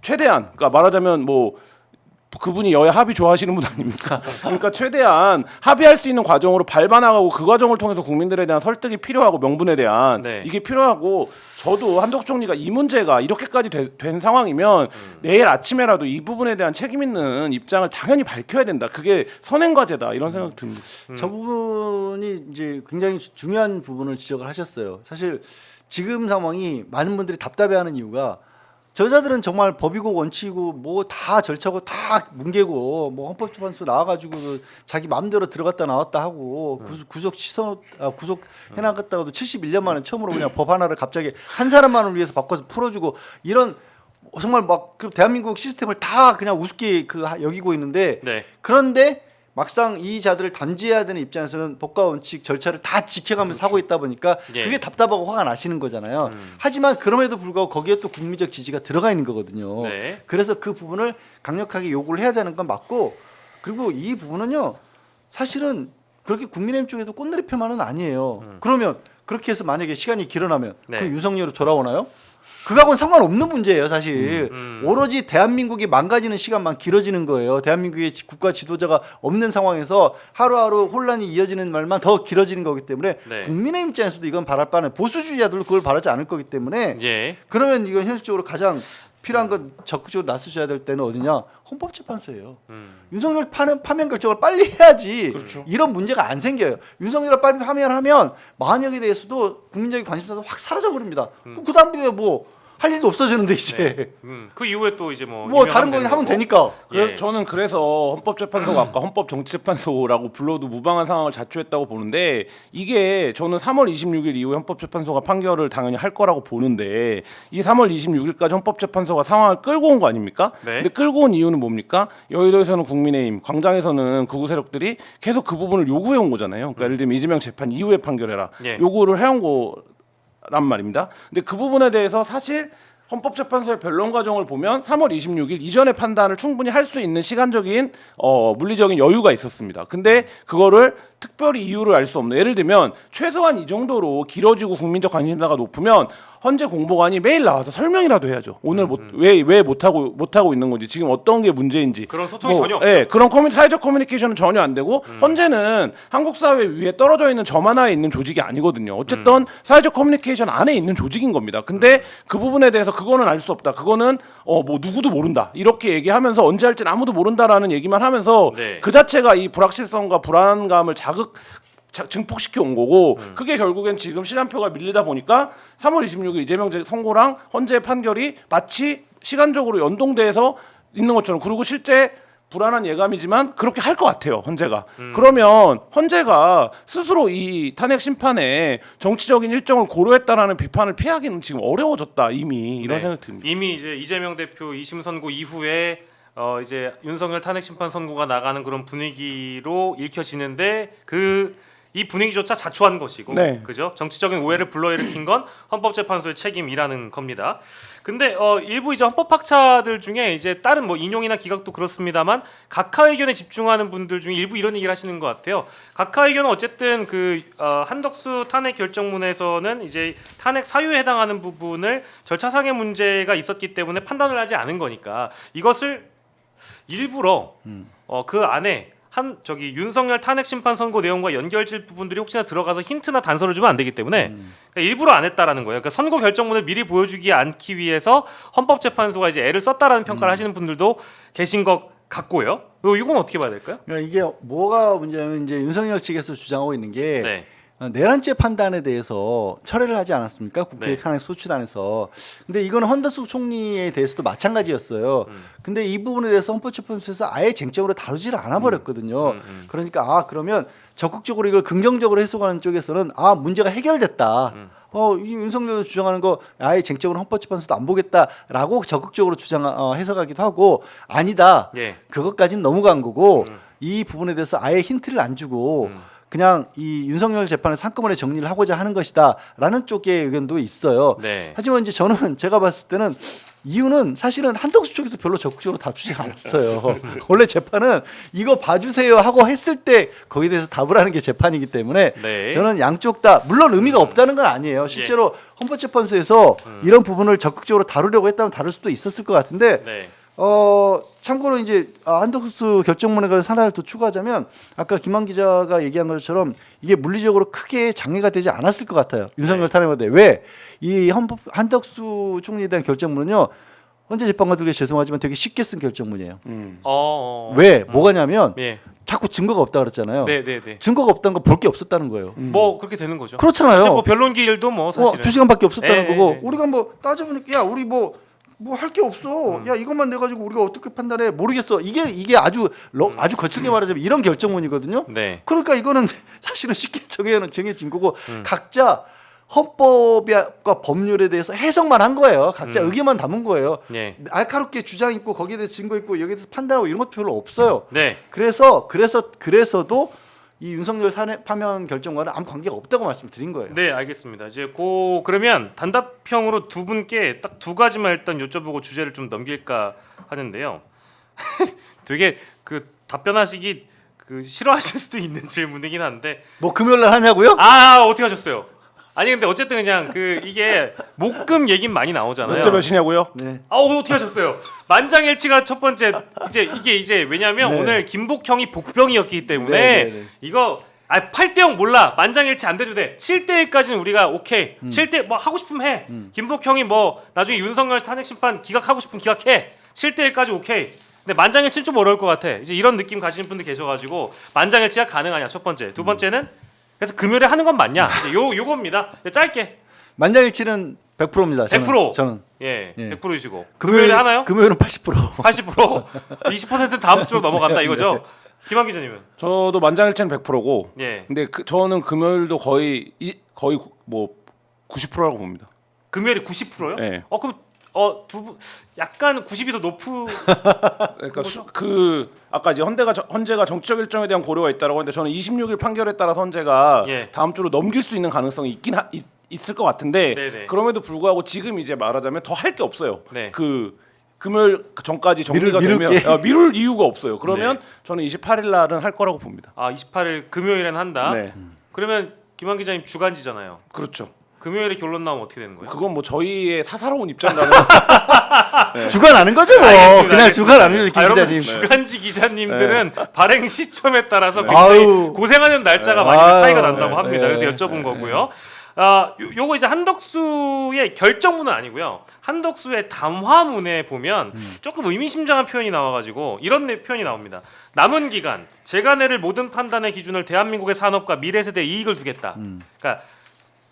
최대한 그러니까 말하자면 뭐 그분이 여야 합의 좋아하시는 분 아닙니까? 그러니까 최대한 합의할 수 있는 과정으로 밟아나가고 그 과정을 통해서 국민들에 대한 설득이 필요하고 명분에 대한 네. 이게 필요하고 저도 한덕수 총리가 이 문제가 이렇게까지 된 상황이면 내일 아침에라도 이 부분에 대한 책임 있는 입장을 당연히 밝혀야 된다. 그게 선행과제다 이런 생각 듭니다. 저 부분이 이제 굉장히 중요한 부분을 지적을 하셨어요. 사실 지금 상황이 많은 분들이 답답해하는 이유가 저자들은 정말 법이고 원칙이고 뭐 다 절차고 다 뭉개고 뭐 헌법재판소 나와가지고 자기 마음대로 들어갔다 나왔다 하고 구속 해나갔다가도 71년 만에 처음으로 그냥 법 하나를 갑자기 한 사람만을 위해서 바꿔서 풀어주고 이런 정말 막 그 대한민국 시스템을 다 그냥 우습게 여기고 있는데 네. 그런데 막상 이 자들을 단죄해야 되는 입장에서는 법과 원칙 절차를 다 지켜가면서 하고 있다 보니까 예. 그게 답답하고 화가 나시는 거잖아요. 하지만 그럼에도 불구하고 거기에 또 국민적 지지가 들어가 있는 거거든요. 네. 그래서 그 부분을 강력하게 요구를 해야 되는 건 맞고 그리고 이 부분은요 사실은 그렇게 국민의힘 쪽에도 꽃놀이 펴만은 아니에요. 그러면 그렇게 해서 만약에 시간이 길어나면 네. 그럼 윤석열이 돌아오나요? 그거하고는 상관없는 문제예요, 사실. 오로지 대한민국이 망가지는 시간만 길어지는 거예요. 대한민국의 국가 지도자가 없는 상황에서 하루하루 혼란이 이어지는 말만 더 길어지는 거기 때문에 네. 국민의힘 입장에서도 이건 바랄 바는 보수주의자들도 그걸 바라지 않을 거기 때문에 예. 그러면 이건 현실적으로 가장 필요한 건 적극적으로 나서셔야 될 때는 어디냐? 헌법재판소예요. 윤석열 파면 결정을 빨리 해야지 이런 문제가 안 생겨요. 윤석열을 빨리 파면하면 마흔역에 대해서도 국민적인 관심사가 확 사라져 버립니다. 그 다음에 뭐 할 일도 없어지는데 이제 그 이후에 또 이제 뭐 다른 거 유명하면 하면 되는 되니까. 그래, 예. 저는 그래서 헌법재판소가 아까 헌법정치재판소라고 불러도 무방한 상황을 자초했다고 보는데 이게 저는 3월 26일 이후에 헌법재판소가 판결을 당연히 할 거라고 보는데 이 3월 26일까지 헌법재판소가 상황을 끌고 온 거 아닙니까? 네. 근데 끌고 온 이유는 뭡니까? 여의도에서는 국민의힘, 광장에서는 극우 세력들이 계속 그 부분을 요구해 온 거잖아요. 그러니까 예를 들면 이재명 재판 이후에 판결해라. 예. 요구를 해온 거란 말입니다. 근데 그 부분에 대해서 사실 헌법재판소의 변론 과정을 보면 3월 26일 이전의 판단을 충분히 할 수 있는 시간적인 물리적인 여유가 있었습니다. 근데 그거를 특별히 이유를 알 수 없는 예를 들면 최소한 이 정도로 길어지고 국민적 관심사가 높으면 헌재 공보관이 매일 나와서 설명이라도 해야죠. 오늘 왜 못하고 있는 건지 지금 어떤 게 문제인지 그런 소통이 전혀 없죠. 예, 그런 사회적 커뮤니케이션은 전혀 안 되고 헌재는 한국 사회 위에 떨어져 있는 점 하나에 있는 조직이 아니거든요. 어쨌든 사회적 커뮤니케이션 안에 있는 조직인 겁니다. 근데 그 부분에 대해서 그거는 알 수 없다. 그거는 뭐 누구도 모른다. 이렇게 얘기하면서 언제 할지는 아무도 모른다라는 얘기만 하면서 네. 그 자체가 이 불확실성과 불안감을 증폭시켜 온 거고 그게 결국엔 지금 시간표가 밀리다 보니까 3월 26일 이재명 선고랑 헌재 판결이 마치 시간적으로 연동돼서 있는 것처럼 그리고 실제 불안한 예감이지만 그렇게 할 것 같아요 헌재가. 그러면 헌재가 스스로 이 탄핵 심판에 정치적인 일정을 고려했다라는 비판을 피하기는 지금 어려워졌다 이미 이런 네. 생각이 듭니다. 이미 이제 이재명 대표 2심 선고 이후에 이제 윤석열 탄핵 심판 선고가 나가는 그런 분위기로 읽혀지는데 이 분위기조차 자초한 것이고, 네. 그죠? 정치적인 오해를 불러일으킨 건 헌법재판소의 책임이라는 겁니다. 근데 일부 이제 헌법학자들 중에 이제 다른 뭐 인용이나 기각도 그렇습니다만 각하 의견에 집중하는 분들 중에 일부 이런 얘기를 하시는 것 같아요. 각하 의견은 어쨌든 한덕수 탄핵 결정문에서는 이제 탄핵 사유에 해당하는 부분을 절차상의 문제가 있었기 때문에 판단을 하지 않은 거니까 이것을 일부러 그 안에 윤석열 탄핵 심판 선고 내용과 연결질 부분들이 혹시나 들어가서 힌트나 단서를 주면 안 되기 때문에 그러니까 일부러 안 했다라는 거예요. 그러니까 선고 결정문을 미리 보여주지 않기 위해서 헌법재판소가 이제 애를 썼다라는 평가를 하시는 분들도 계신 것 같고요. 이건 어떻게 봐야 될까요? 그러니까 이게 뭐가 문제냐면 이제 윤석열 측에서 주장하고 있는 게 네. 내란죄 판단에 대해서 철회를 하지 않았습니까? 국회 네. 탄핵 소추단에서. 근데 이거는 헌덕수 총리에 대해서도 마찬가지였어요. 근데 이 부분에 대해서 헌법재판소에서 아예 쟁점으로 다루지를 않아 버렸거든요. 그러니까 그러면 적극적으로 이걸 긍정적으로 해석하는 쪽에서는 문제가 해결됐다. 이 윤석열도 주장하는 거 아예 쟁점으로 헌법재판소도 안 보겠다라고 적극적으로 해석하기도 하고 아니다. 예. 그것까지는 넘어간 거고 이 부분에 대해서 아예 힌트를 안 주고 그냥 이 윤석열 재판을 한꺼번에 정리를 하고자 하는 것이다라는 쪽의 의견도 있어요. 네. 하지만 이제 저는 제가 봤을 때는 이유는 사실은 한덕수 쪽에서 별로 적극적으로 다투지 않았어요. 원래 재판은 이거 봐주세요 하고 했을 때 거기에 대해서 답을 하는 게 재판이기 때문에 네. 저는 양쪽 다 물론 의미가 없다는 건 아니에요. 실제로 헌법재판소에서 이런 부분을 적극적으로 다루려고 했다면 다룰 수도 있었을 것 같은데 네. 참고로 이제 한덕수 결정문에 관해서 하나를 더 추가하자면 아까 김한 기자가 얘기한 것처럼 이게 물리적으로 크게 장애가 되지 않았을 것 같아요. 윤석열 탄핵에 대해. 왜? 이 한덕수 총리에 대한 결정문은요. 헌재 재판관들께 죄송하지만 되게 쉽게 쓴 결정문이에요. 왜? 뭐가냐면 예. 자꾸 증거가 없다 그랬잖아요. 네. 증거가 없다는 거 볼 게 없었다는 거예요. 뭐 그렇게 되는 거죠. 그렇잖아요. 사실 뭐 변론기일도 뭐 사실은 2시간밖에 없었다는 네, 거고 네. 우리가 뭐 따져보니까 야 우리 뭐 할 게 없어. 야 이것만 내 가지고 우리가 어떻게 판단해? 모르겠어. 이게 아주 거칠게 말하자면 이런 결정문이거든요. 네. 그러니까 이거는 사실은 쉽게 정해진 거고 각자 헌법과 법률에 대해서 해석만 한 거예요. 각자 의견만 담은 거예요. 예. 날카롭게 주장 있고 거기에 대해서 증거 있고 여기에 대해서 판단하고 이런 것도 별로 없어요. 네. 그래서도 이 윤석열 파면 결정과는 아무 관계가 없다고 말씀드린 거예요. 네, 알겠습니다. 이제 그러면 단답형으로 두 분께 딱 두 가지만 일단 여쭤보고 주제를 좀 넘길까 하는데요. 되게 답변하시기 싫어하실 수도 있는 질문이긴 한데 뭐 금요일 날 하냐고요? 어떻게 하셨어요? 아니 근데 어쨌든 그냥 이게 목금 얘긴 많이 나오잖아요. 몇 대 몇이냐고요? 네. 어떻게 하셨어요? 만장일치가 첫 번째 이게 왜냐면 네. 오늘 김복형이 복병이었기 때문에 네. 이거 8대0 몰라 만장일치 안 돼도 돼 7대1까지는 우리가 오케이 7대 뭐 하고 싶으면 해 김복형이 뭐 나중에 윤석열 탄핵 심판 기각하고 싶으면 기각해 7대1까지 오케이 근데 만장일치는 좀 어려울 것 같아 이제 이런 느낌 가시는 분들 계셔가지고 만장일치가 가능하냐 첫 번째 두 번째는 그래서 금요일에 하는 건 맞냐 요겁니다 짧게 만장일치는 100%입니다. 100%? 저는 예, 예. 100%이시고 금요일에 하나요? 금요일은 80%. 80%, 20%는 다음 주로 넘어간다 이거죠? 김한 기자님은? 저도 만장일치는 100%고. 예. 근데 저는 금요일도 거의 뭐 90%라고 봅니다. 금요일이 90%요? 네. 그럼 두 분 약간 90이 더 높은 그러니까 아까 이제 헌재가 정치적 일정에 대한 고려가 있다라고 했는데 저는 26일 판결에 따라서 헌재가 예. 다음 주로 넘길 수 있는 가능성이 있을 것 같은데 네네. 그럼에도 불구하고 지금 이제 말하자면 더 할 게 없어요. 네. 그 금요일 전까지 정리가 미룰 되면 미룰 이유가 없어요. 그러면 네. 저는 28일 날은 할 거라고 봅니다. 28일 금요일엔 한다. 네, 그러면 김한 기자님 주간지잖아요. 그렇죠. 금요일에 결론 나오면 어떻게 되는 거예요? 그건 뭐 저희의 사사로운 입장이라면 주관하는 거죠 뭐. 알겠습니다, 그냥 알겠습니다. 주관하는 거죠, 김 여러분 기자님. 주간지 기자님들은 발행 시점에 따라서 굉장히 아유. 고생하는 날짜가 많이 아유. 차이가 난다고 합니다. 네. 그래서 여쭤본 거고요. 요거 이제 한덕수의 결정문은 아니고요. 한덕수의 담화문에 보면 조금 의미심장한 표현이 나와가지고 이런 표현이 나옵니다. 남은 기간 재간해를 모든 판단의 기준을 대한민국의 산업과 미래 세대 이익을 두겠다. 그러니까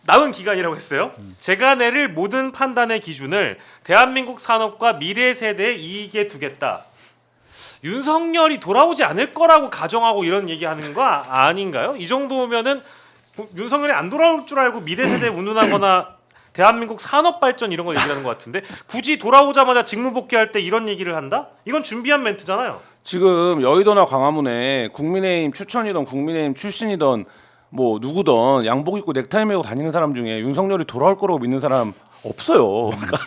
남은 기간이라고 했어요. 재간해를 모든 판단의 기준을 대한민국 산업과 미래 세대의 이익에 두겠다. 윤석열이 돌아오지 않을 거라고 가정하고 이런 얘기하는 거 아닌가요? 이 정도면은 윤석열이 안 돌아올 줄 알고 미래 세대에 운운하거나 대한민국 산업 발전 이런 걸 얘기하는 것 같은데 굳이 돌아오자마자 직무 복귀할 때 이런 얘기를 한다? 이건 준비한 멘트잖아요. 지금 여의도나 광화문에 국민의힘 추천이던 국민의힘 출신이던 뭐 누구든 양복 입고 넥타이 메고 다니는 사람 중에 윤석열이 돌아올 거라고 믿는 사람 없어요. 그러니까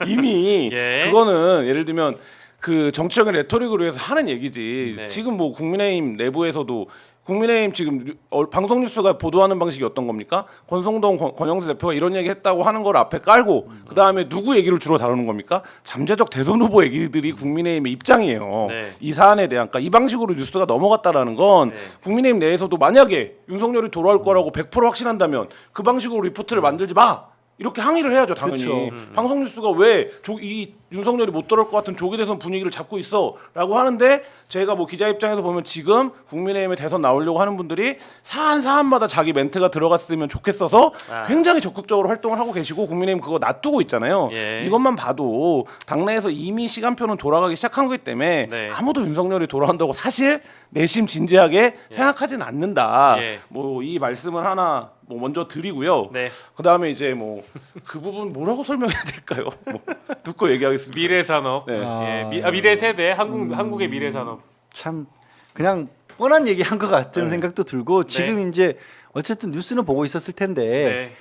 이미 예. 그거는 예를 들면 그 정치적인 레토릭을 위해서 하는 얘기지. 네. 지금 뭐 국민의힘 내부에서도 국민의힘 지금 방송 뉴스가 보도하는 방식이 어떤 겁니까? 권성동 권영세 대표가 이런 얘기 했다고 하는 걸 앞에 깔고 그 다음에 누구 얘기를 주로 다루는 겁니까? 잠재적 대선 후보 얘기들이 국민의힘의 입장이에요. 네. 이 사안에 대한 그러니까 이 방식으로 뉴스가 넘어갔다라는 건 네. 국민의힘 내에서도 만약에 윤석열이 돌아올 거라고 100% 확신한다면 그 방식으로 리포트를 만들지 마. 이렇게 항의를 해야죠, 당연히. 그렇죠. 방송 뉴스가 왜 이 윤석열이 못 돌아올 것 같은 조기 대선 분위기를 잡고 있어라고 하는데 제가 뭐 기자 입장에서 보면 지금 국민의힘에 대선 나오려고 하는 분들이 사안마다 자기 멘트가 들어갔으면 좋겠어서 굉장히 적극적으로 활동을 하고 계시고 국민의힘 그거 놔두고 있잖아요. 예. 이것만 봐도 당내에서 이미 시간표는 돌아가기 시작한 거기 때문에 네. 아무도 윤석열이 돌아온다고 사실 내심 진지하게 생각하지는 않는다. 예. 뭐 이 말씀을 하나 뭐 먼저 드리고요. 네. 그 다음에 이제 뭐 그 부분 뭐라고 설명해야 될까요? 뭐 듣고 얘기하겠습니다. 미래 산업, 네. 예, 미래 세대, 한국의 미래 산업. 참 그냥 뻔한 얘기 한 것 같은 생각도 들고 지금 이제 어쨌든 뉴스는 보고 있었을 텐데 네.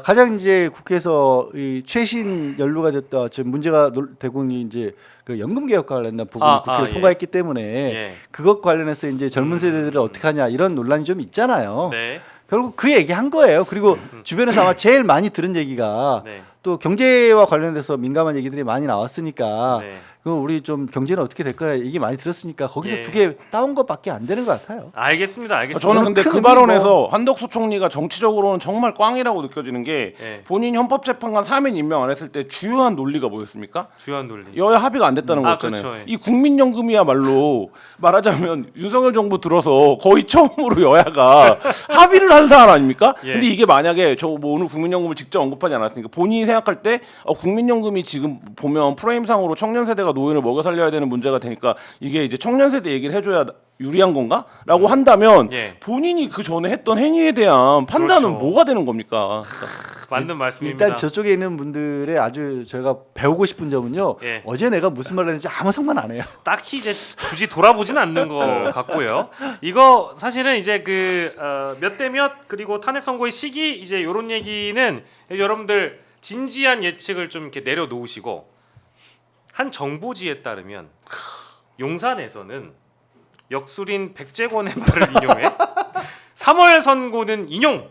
가장 이제 국회에서 이 최신 연루가 됐다 지금 문제가 되고 있는 이제 그 연금 개혁과 관련된 부분 국회를 예. 통과했기 때문에 예. 그것 관련해서 이제 젊은 세대들을 어떻게 하냐 이런 논란이 좀 있잖아요. 네. 결국 그 얘기 한 거예요. 그리고 주변에서 아마 제일 많이 들은 얘기가 네. 또 경제와 관련돼서 민감한 얘기들이 많이 나왔으니까 네. 그 우리 좀 경제는 어떻게 될 거야 얘기 많이 들었으니까 거기서 예. 두 개 따온 것밖에 안 되는 것 같아요. 알겠습니다. 저는 근데 큰 그 의미 발언에서 한덕수 총리가 정치적으로는 정말 꽝이라고 느껴지는 게 예. 본인 헌법재판관 3인 임명 안 했을 때 주요한 논리가 뭐였습니까? 주요한 논리. 여야 합의가 안 됐다는 아, 거였잖아요. 그렇죠. 예. 이 국민연금이야말로 말하자면 윤석열 정부 들어서 거의 처음으로 여야가 합의를 한 사안 아닙니까? 예. 근데 이게 만약에 저 뭐 오늘 국민연금을 직접 언급하지 않았으니까 본인이 생각할 때 국민연금이 지금 보면 프레임상으로 청년 세대가 노인을 먹여 살려야 되는 문제가 되니까 이게 이제 청년 세대 얘기를 해줘야 유리한 건가?라고 한다면 예. 본인이 그 전에 했던 행위에 대한 판단은 그렇죠. 뭐가 되는 겁니까? 맞는 말씀입니다. 일단 저쪽에 있는 분들의 아주 저희가 배우고 싶은 점은요. 예. 어제 내가 무슨 말을 했는지 아무 상관 안 해요. 딱히 이제 굳이 돌아보진 않는 것 같고요. 이거 사실은 이제 그 몇 대 몇 그리고 탄핵 선고의 시기 이제 이런 얘기는 여러분들 진지한 예측을 좀 이렇게 내려놓으시고 한 정보지에 따르면 용산에서는 역술인 백제권의 말을 인용해 3월 선고는 인용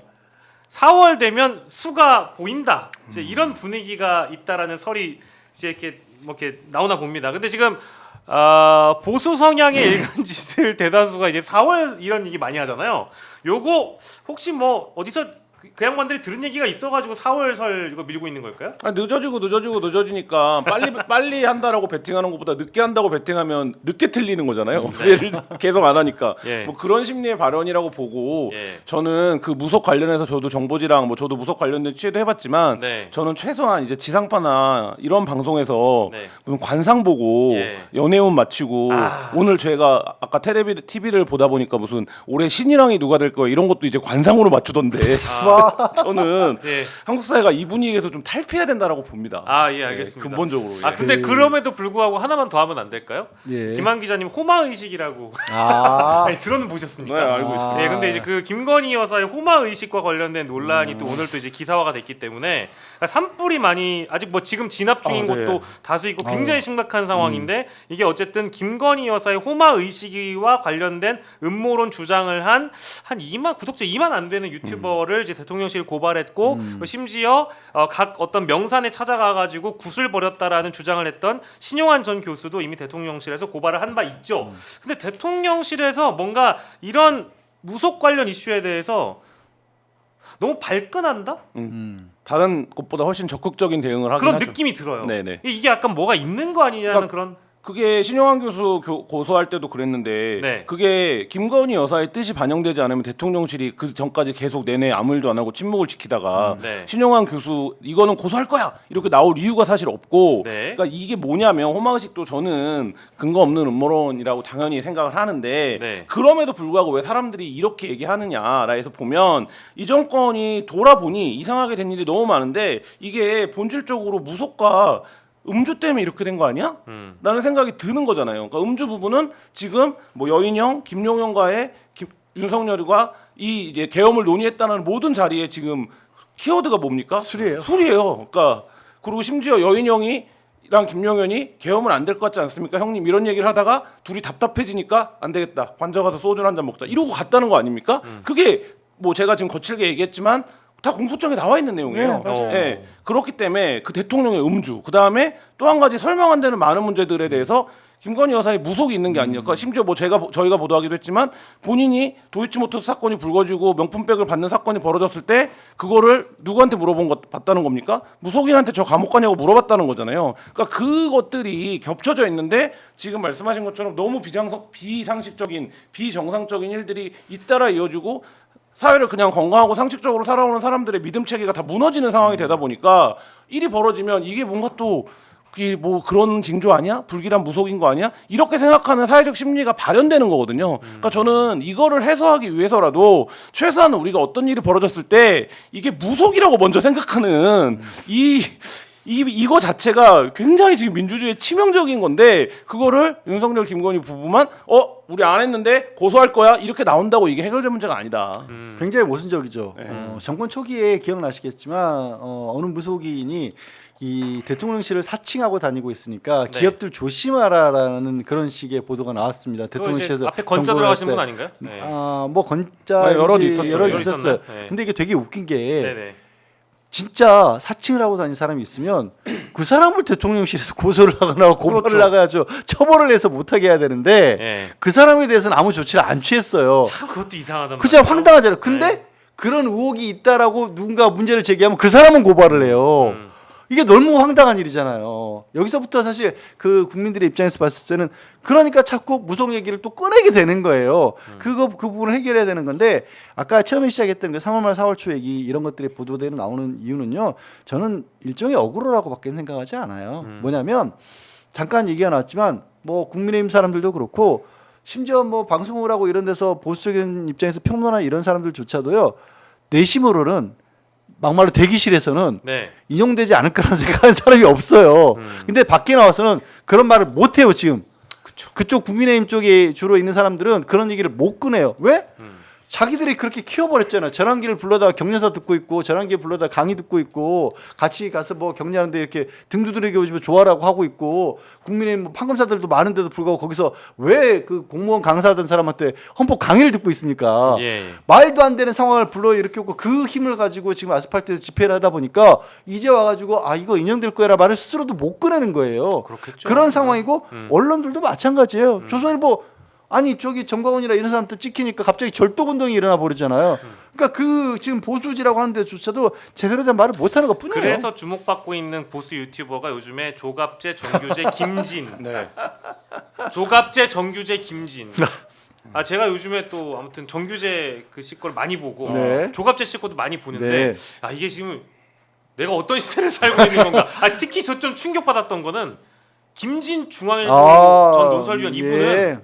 4월 되면 수가 보인다. 이제 이런 분위기가 있다라는 설이 이제 이렇게 뭐 이렇게 나오나 봅니다. 근데 지금 보수 성향의 일간지들 대다수가 이제 4월 이런 얘기 많이 하잖아요. 요거 혹시 뭐 어디서 그 양반들이 들은 얘기가 있어가지고 4월 설 이거 밀고 있는 걸까요? 아니, 늦어지니까 빨리 한다라고 베팅하는 것보다 늦게 한다고 베팅하면 늦게 틀리는 거잖아요. 얘를 계속 안 하니까 예. 뭐 그런 심리의 발언이라고 보고 예. 저는 그 무속 관련해서 저도 정보지랑 뭐 저도 무속 관련된 취재도 해봤지만 네. 저는 최소한 이제 지상파나 이런 방송에서 네. 무슨 관상 보고 예. 연애운 맞추고 오늘 제가 아까 TV를 보다 보니까 무슨 올해 신이랑이 누가 될 거야 이런 것도 이제 관상으로 맞추던데 저는 예. 한국 사회가 이 분위기에서 좀 탈피해야 된다라고 봅니다. 예, 알겠습니다. 근본적으로. 아 예. 근데 그럼에도 불구하고 하나만 더 하면 안 될까요? 예. 김한 기자님 호마 의식이라고 아, 아니, 들어는 보셨습니까? 네, 알고 있습니다. 예, 근데 이제 그 김건희 여사의 호마 의식과 관련된 논란이 또 오늘 또 이제 기사화가 됐기 때문에 산불이 많이 아직 뭐 지금 진압 중인 네. 곳도 다수 있고 굉장히 심각한 상황인데 이게 어쨌든 김건희 여사의 호마 의식과 관련된 음모론 주장을 한 2만 구독자 2만 안 되는 유튜버를 이제 대통령실 고발했고 심지어 각 어떤 명산에 찾아가 가지고 굿을 벌였다라는 주장을 했던 신용환 전 교수도 이미 대통령실에서 고발을 한 바 있죠. 근데 대통령실에서 뭔가 이런 무속 관련 이슈에 대해서 너무 발끈한다? 다른 것보다 훨씬 적극적인 대응을 하긴 그런 하죠. 느낌이 들어요. 네네. 이게 약간 뭐가 있는 거 아니냐는 그러니까 그런 그게 신용환 교수 고소할 때도 그랬는데 네. 그게 김건희 여사의 뜻이 반영되지 않으면 대통령실이 그 전까지 계속 내내 아무 일도 안 하고 침묵을 지키다가 네. 신용환 교수 이거는 고소할 거야 이렇게 나올 이유가 사실 없고 네. 그러니까 이게 뭐냐면 호마의식도 저는 근거 없는 음모론이라고 당연히 생각을 하는데 네. 그럼에도 불구하고 왜 사람들이 이렇게 얘기하느냐라 해서 보면 이 정권이 돌아보니 이상하게 된 일이 너무 많은데 이게 본질적으로 무속과 음주 때문에 이렇게 된 거 아니야? 라는 생각이 드는 거잖아요. 그러니까 음주 부분은 지금 뭐 여인형, 김용현과의 윤석열과 이 이제 계엄을 논의했다는 모든 자리에 지금 키워드가 뭡니까? 술이에요. 술이에요. 그러니까 그리고 심지어 여인형이랑 김용현이 계엄은 안 될 것 같지 않습니까? 형님 이런 얘기를 하다가 둘이 답답해지니까 안 되겠다. 관저 가서 소주 한 잔 먹자. 이러고 갔다는 거 아닙니까? 그게 뭐 제가 지금 거칠게 얘기했지만 다 공소장에 나와 있는 내용이에요. 네, 맞아요. 예, 그렇기 때문에 그 대통령의 음주, 그 다음에 또 한 가지 설명 안 되는 많은 문제들에 대해서 김건희 여사의 무속이 있는 게 아니에요. 그러니까 심지어 뭐 저희가 보도하기도 했지만 본인이 도이치모터스 사건이 불거지고 명품백을 받는 사건이 벌어졌을 때 그거를 누구한테 봤다는 겁니까? 무속인한테 저 감옥 가냐고 물어봤다는 거잖아요. 그러니까 그것들이 겹쳐져 있는데 지금 말씀하신 것처럼 너무 비상식적인 비정상적인 일들이 잇따라 이어지고 사회를 그냥 건강하고 상식적으로 살아오는 사람들의 믿음 체계가 다 무너지는 상황이 되다 보니까 일이 벌어지면 이게 뭔가 또 그게 뭐 그런 징조 아니야? 불길한 무속인 거 아니야? 이렇게 생각하는 사회적 심리가 발현되는 거거든요. 그러니까 저는 이거를 해소하기 위해서라도 최소한 우리가 어떤 일이 벌어졌을 때 이게 무속이라고 먼저 생각하는 이거 자체가 굉장히 지금 민주주의에 치명적인 건데 그거를 윤석열 김건희 부부만 우리 안 했는데 고소할 거야 이렇게 나온다고 이게 해결될 문제가 아니다. 굉장히 모순적이죠. 정권 초기에 기억나시겠지만 어느 무속인이 이 대통령실을 사칭하고 다니고 있으니까 네. 기업들 조심하라라는 그런 식의 보도가 나왔습니다. 대통령실에서 앞에 건자 정보를 들어가신 할 분 때. 아닌가요? 네. 뭐 건자 네, 여러 있었죠. 여러 여러 있었어요. 있었나요? 네. 근데 이게 되게 웃긴 게 네네. 진짜 사칭을 하고 다니는 사람이 있으면 그 사람을 대통령실에서 고소를 하거나 고발을 그렇죠. 나가야죠. 처벌을 해서 못하게 해야 되는데 예. 그 사람에 대해서는 아무 조치를 안 취했어요. 참 그것도 이상하단 그 진짜 말이에요. 황당하잖아요. 근데 네. 그런 의혹이 있다라고 누군가 문제를 제기하면 그 사람은 고발을 해요. 이게 너무 황당한 일이잖아요. 여기서부터 사실 그 국민들의 입장에서 봤을 때는 그러니까 자꾸 무속 얘기를 또 꺼내게 되는 거예요. 그 부분을 해결해야 되는 건데 아까 처음에 시작했던 그 3월 말 4월 초 얘기 이런 것들이 보도되는 나오는 이유는요. 저는 일종의 억울하라고밖에 생각하지 않아요. 뭐냐면 잠깐 얘기가 나왔지만 뭐 국민의힘 사람들도 그렇고 심지어 뭐 방송을 하고 이런 데서 보수적인 입장에서 평론하는 이런 사람들조차도요. 내심으로는 막말로 대기실에서는 네. 인용되지 않을 거라는 생각하는 사람이 없어요. 근데 밖에 나와서는 그런 말을 못 해요, 지금. 그쪽 국민의힘 쪽에 주로 있는 사람들은 그런 얘기를 못 꺼내요. 왜? 자기들이 그렇게 키워버렸잖아요. 전환기를 불러다 격려사 듣고 있고 전환기 불러다 강의 듣고 있고 같이 가서 뭐 격려하는데 이렇게 등 두드리게 오시면 좋아라고 하고 있고 국민의힘 뭐 판검사들도 많은데도 불구하고 거기서 왜 그 공무원 강사하던 사람한테 헌법 강의를 듣고 있습니까? 예. 말도 안 되는 상황을 불러 일으켰고 그 힘을 가지고 지금 아스팔트에서 집회를 하다 보니까 이제 와가지고 이거 인용될 거야라 말을 스스로도 못 꺼내는 거예요. 그렇겠죠. 그런 상황이고 언론들도 마찬가지예요. 조선일보 아니 저기 정광훈이나 이런 사람들 찍히니까 갑자기 절도운동이 일어나 버리잖아요. 그러니까 그 지금 보수지라고 하는데조차도 제대로 된 말을 못하는 것뿐이에요. 그래서 주목받고 있는 보수 유튜버가 요즘에 조갑재, 정규재, 김진. 네. 조갑재, 정규재, 김진. 아 제가 요즘에 또 아무튼 정규재 그 씨 걸 많이 보고 네. 조갑재 씨 것도 많이 보는데 네. 아 이게 지금 내가 어떤 시대를 살고 있는 건가? 아 특히 저 좀 충격받았던 거는 김진 중앙일보 전 논설위원 이분은 예.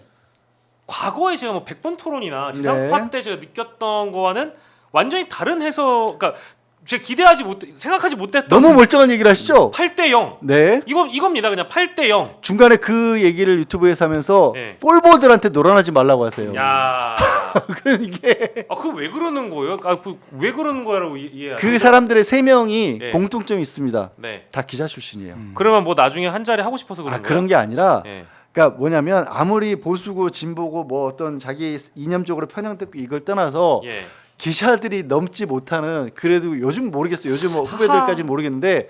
과거에 제가 뭐 100번 토론이나 지상파 네. 때 제가 느꼈던 거와는 완전히 다른 해석, 그러니까 제가 기대하지 못, 생각하지 못했던 너무 멀쩡한 얘기를 하시죠? 8대 0. 네. 이겁니다. 그냥 8대 0. 중간에 그 얘기를 유튜브에서 하면서 네. 꼴보들한테 놀아나지 말라고 하세요. 야, 그 이게 그거 왜 그러는 거예요? 왜 그러는 거야라고 이해해요. 그 사람들의 세 명이 네. 공통점이 있습니다. 네. 다 기자 출신이에요. 그러면 뭐 나중에 한 자리 하고 싶어서 그런 거예요? 그런 게 아니라 네. 그러니까 뭐냐면 아무리 보수고 진보고 뭐 어떤 자기 이념적으로 편향됐고 이걸 떠나서 예. 기자들이 넘지 못하는 그래도 요즘 모르겠어요. 요즘 뭐 후배들까지 모르겠는데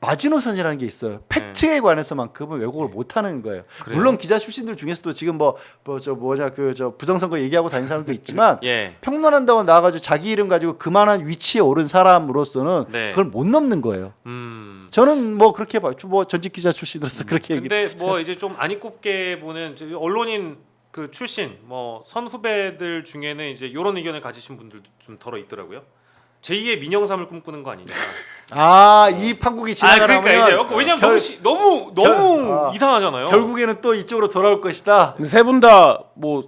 마지노선이라는 게 있어요. 팩트에 관해서만큼은 왜곡을 못하는 거예요. 그래요? 물론 기자 출신들 중에서도 지금 저 부정선거 얘기하고 다니는 사람도 있지만 예. 평론한다고 나와가지고 자기 이름 가지고 그만한 위치에 오른 사람으로서는 네. 그걸 못 넘는 거예요. 저는 뭐 그렇게 봐. 뭐 전직 기자 출신으로서 그렇게 얘기. 근데 뭐 이제 좀 안 이꼽게 보는 언론인 그 출신 뭐 선후배들 중에는 이제 이런 의견을 가지신 분들도 좀 덜어 있더라고요. 제2의 민영삼을 꿈꾸는 거 아니냐. 이 판국이 지나가면 그러니까 이제 왜냐면 너무 이상하잖아요. 결국에는 또 이쪽으로 돌아올 것이다. 근데 세 분 다 뭐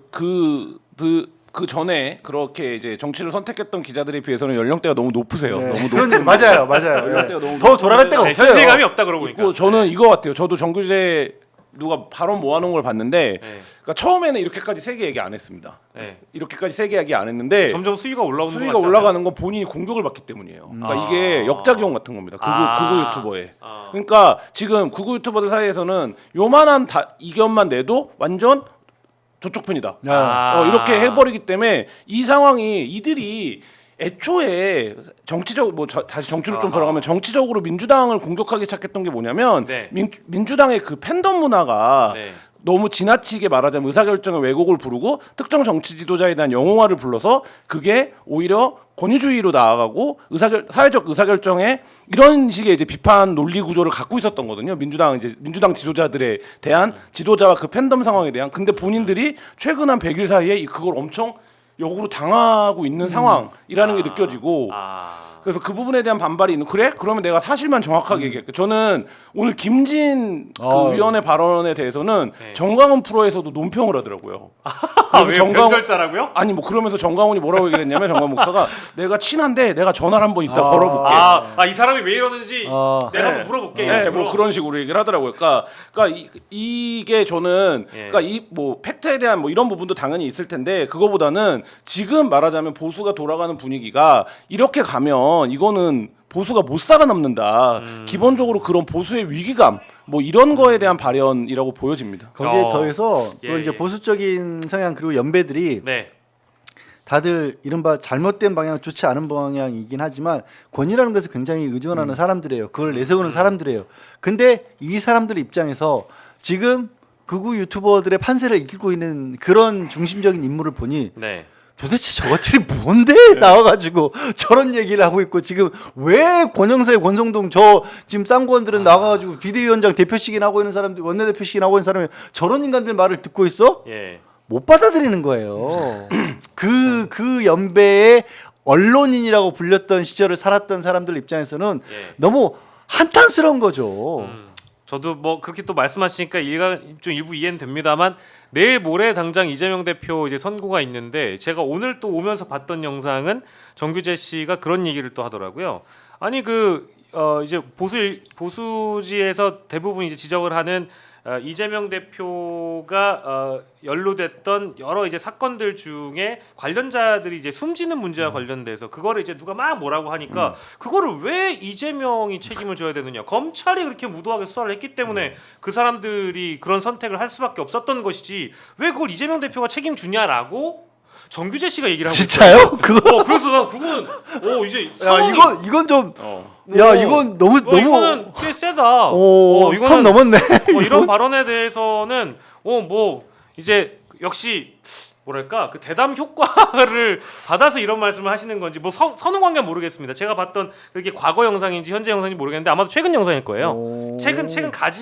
그 전에 그렇게 이제 정치를 선택했던 기자들에 비해서는 연령대가 너무 높으세요. 네. 너무 그런데 높은 맞아요. 연령대가 너무 더 돌아갈 데가 없어요. 현실감이 없다 그러고 보니까. 있고 저는 이거 같아요. 저도 정규제 누가 발언 모아놓은 걸 봤는데 네. 그러니까 처음에는 이렇게까지 세게 얘기 안 했습니다. 네. 이렇게까지 세게 얘기 안 했는데 점점 수위가 올라오는 수위가 것 같지 올라가는 건 본인이 공격을 받기 때문이에요. 그러니까 이게 역작용 같은 겁니다. 극우 유튜버에. 그러니까 지금 극우 유튜버들 사이에서는 요만한 이견만 내도 완전 저쪽 편이다. 이렇게 해버리기 때문에 이 상황이 이들이 애초에 정치적 다시 정치로 좀 돌아가면 정치적으로 민주당을 공격하기 시작했던 게 뭐냐면 네. 민주당의 그 팬덤 문화가 네. 너무 지나치게 말하자면 의사결정의 왜곡을 부르고 특정 정치 지도자에 대한 영웅화를 불러서 그게 오히려 권위주의로 나아가고 사회적 의사결정에 이런 식의 이제 비판 논리 구조를 갖고 있었던 거거든요. 민주당 지도자들에 대한 지도자와 그 팬덤 상황에 대한. 근데 본인들이 최근 한 100일 사이에 그걸 엄청 역으로 당하고 있는 상황이라는 게 느껴지고 그래서 그 부분에 대한 반발이 있는. 그래? 그러면 내가 사실만 정확하게 얘기할게. 저는 오늘 김진 그 위원의 발언에 대해서는 네. 정광훈 프로에서도 논평을 하더라고요. 왜 변절자라고요? 아니 뭐 그러면서 정광훈이 뭐라고 얘기를 했냐면 정광훈 목사가 내가 친한데 내가 전화를 한번 이따 걸어볼게. 이 사람이 왜 이러는지 내가 한번 물어볼게. 이런 네, 식으로. 뭐 그런 식으로 얘기를 하더라고요. 그러니까 이게 저는 예. 그러니까 이 뭐 팩트에 대한 뭐 이런 부분도 당연히 있을 텐데 그거보다는 지금 말하자면 보수가 돌아가는 분위기가 이렇게 가면 이거는 보수가 못 살아남는다. 기본적으로 그런 보수의 위기감 뭐 이런 거에 대한 발언이라고 보여집니다. 거기에 더해서 또 예, 이제 예. 보수적인 성향 그리고 연배들이 네. 다들 이른바 잘못된 방향, 좋지 않은 방향이긴 하지만 권위라는 것에 굉장히 의존하는 사람들이에요. 그걸 내세우는 사람들이에요. 근데 이 사람들 입장에서 지금 극우 유튜버들의 판세를 이끌고 있는 그런 중심적인 인물을 보니 네. 도대체 저것들이 뭔데 나와가지고 저런 얘기를 하고 있고 지금 왜 권영세, 권성동 저 지금 쌍구원들은 나와가지고 비대위원장 대표식이나 하고 있는 사람들, 원내대표식이나 하고 있는 사람이 저런 인간들 말을 듣고 있어? 예. 못 받아들이는 거예요. 그 연배의 언론인이라고 불렸던 시절을 살았던 사람들 입장에서는 예. 너무 한탄스러운 거죠. 저도 뭐 그렇게 또 말씀하시니까 좀 일부 이해는 됩니다만 내일 모레 당장 이재명 대표 이제 선고가 있는데 제가 오늘 또 오면서 봤던 영상은 정규재 씨가 그런 얘기를 또 하더라고요. 아니 이제 보수지에서 대부분 이제 지적을 하는 이재명 대표가 연루됐던 여러 이제 사건들 중에 관련자들이 이제 숨지는 문제와 관련돼서 그거를 이제 누가 막 뭐라고 하니까 그거를 왜 이재명이 책임을 져야 되느냐? 검찰이 그렇게 무도하게 수사를 했기 때문에 그 사람들이 그런 선택을 할 수밖에 없었던 것이지 왜 그걸 이재명 대표가 책임주냐라고 정규재 씨가 얘기를 하고 진짜요? 있어요. 그거 그래서 난 그건 이제 야 상황이 이건 좀 야 이건 너무 이거는 꽤 세다. 선 넘었네. 이런 발언에 대해서는 뭐 이제 역시 뭐랄까 그 대담 효과를 받아서 이런 말씀을 하시는 건지 뭐 선후 관계는 모르겠습니다. 제가 봤던 그게 과거 영상인지 현재 영상인지 모르겠는데 아마도 최근 영상일 거예요. 오. 최근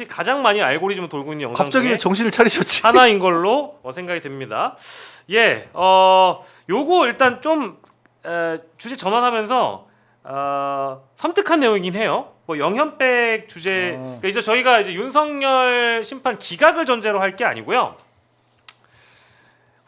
가장 많이 알고리즘을 돌고 있는 영상 갑자기 중에 정신을 차리셨지. 하나인 걸로 생각이 됩니다. 예, 요거 일단 좀 주제 전환하면서 섬뜩한 내용이긴 해요. 뭐 영현백 주제 그러니까 이제 저희가 이제 윤석열 심판 기각을 전제로 할 게 아니고요.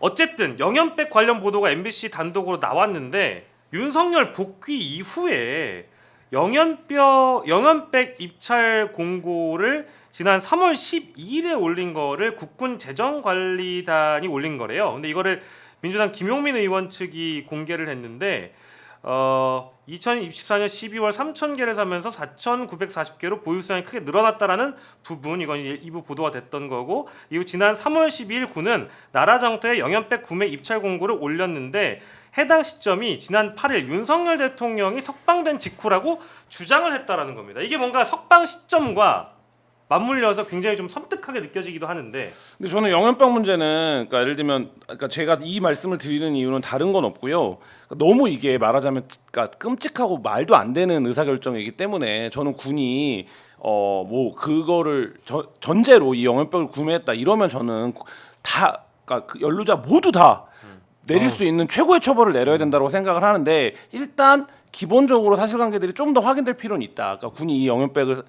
어쨌든 영현백 관련 보도가 MBC 단독으로 나왔는데 윤석열 복귀 이후에 영현백 입찰 공고를 지난 3월 12일에 올린 거를 국군재정관리단이 올린 거래요. 근데 이거를 민주당 김용민 의원 측이 공개를 했는데 2024년 12월 3,000개를 사면서 4,940개로 보유 수량이 크게 늘어났다라는 부분 이건 일부 보도가 됐던 거고 이후 지난 3월 12일 군은 나라장터에 영현백 구매 입찰 공고를 올렸는데 해당 시점이 지난 8일 윤석열 대통령이 석방된 직후라고 주장을 했다라는 겁니다. 이게 뭔가 석방 시점과 맞물려서 굉장히 좀 섬뜩하게 느껴지기도 하는데 근데 저는 영현병 문제는 그러니까 예를 들면 그러니까 제가 이 말씀을 드리는 이유는 다른 건 없고요. 너무 이게 말하자면 그러니까 끔찍하고 말도 안 되는 의사결정이기 때문에 저는 군이 뭐 그거를 전제로 이 영현병을 구매했다 이러면 저는 다 그러니까 그 연루자 모두 다 내릴 수 있는 최고의 처벌을 내려야 된다고 생각을 하는데 일단 기본적으로 사실관계들이 좀 더 확인될 필요는 있다. 그러니까 군이 이 영현백을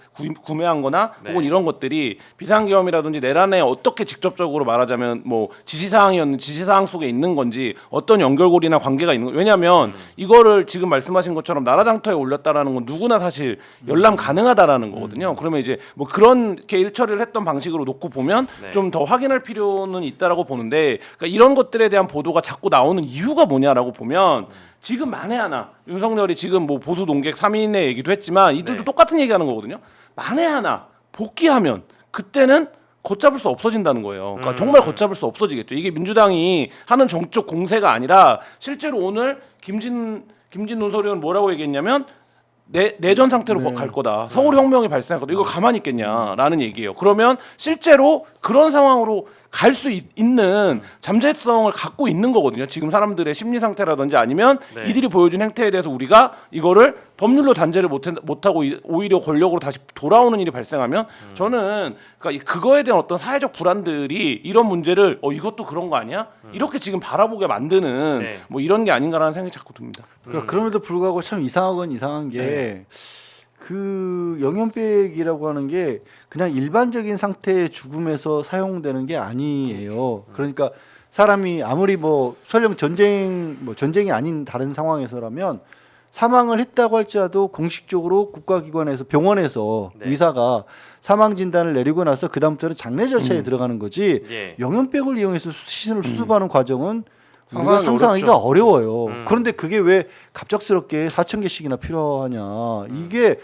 구매한거나 네. 혹은 이런 것들이 비상계엄이라든지 내란에 어떻게 직접적으로 말하자면 뭐 지시사항 속에 있는 건지 어떤 연결고리나 관계가 있는 거. 왜냐하면 이거를 지금 말씀하신 것처럼 나라장터에 올렸다라는 건 누구나 사실 열람 가능하다라는 거거든요. 그러면 이제 뭐 그렇게 일처리를 했던 방식으로 놓고 보면 네. 좀 더 확인할 필요는 있다라고 보는데 그러니까 이런 것들에 대한 보도가 자꾸 나오는 이유가 뭐냐라고 보면. 지금 만에 하나 윤석열이 지금 뭐 보수 농객 3인의 얘기도 했지만 이들도 네. 똑같은 얘기하는 거거든요. 만에 하나 복귀하면 그때는 걷잡을 수 없어진다는 거예요. 그러니까 정말 걷잡을 수 없어지겠죠. 이게 민주당이 하는 정적 공세가 아니라 실제로 오늘 김진 논설위원은 뭐라고 얘기했냐면 내전 상태로 갈 거다. 서울 혁명이 발생할 거다. 이걸 가만히 있겠냐라는 얘기예요. 그러면 실제로 그런 상황으로 갈 수 있는 잠재성을 갖고 있는 거거든요. 지금 사람들의 심리 상태라든지 아니면 네. 이들이 보여준 행태에 대해서 우리가 이거를 법률로 단죄를 못하고 오히려 권력으로 다시 돌아오는 일이 발생하면 저는 그러니까 그거에 대한 어떤 사회적 불안들이 이런 문제를 이것도 그런 거 아니야? 이렇게 지금 바라보게 만드는 네. 뭐 이런 게 아닌가라는 생각이 자꾸 듭니다. 그러니까 그럼에도 불구하고 참 이상한 게 그 영현백이라고 하는 게 그냥 일반적인 상태의 죽음에서 사용되는 게 아니에요. 그러니까 사람이 아무리 뭐 설령 전쟁이 아닌 다른 상황에서라면 사망을 했다고 할지라도 공식적으로 국가기관에서 병원에서 네. 의사가 사망 진단을 내리고 나서 그 다음부터는 장례 절차에 들어가는 거지. 예. 영현백을 이용해서 시신을 수습하는 과정은 우리가 상상하기 상상하기가 어려워요. 음. 그런데 그게 왜 갑작스럽게 4,000개씩이나 필요하냐. 이게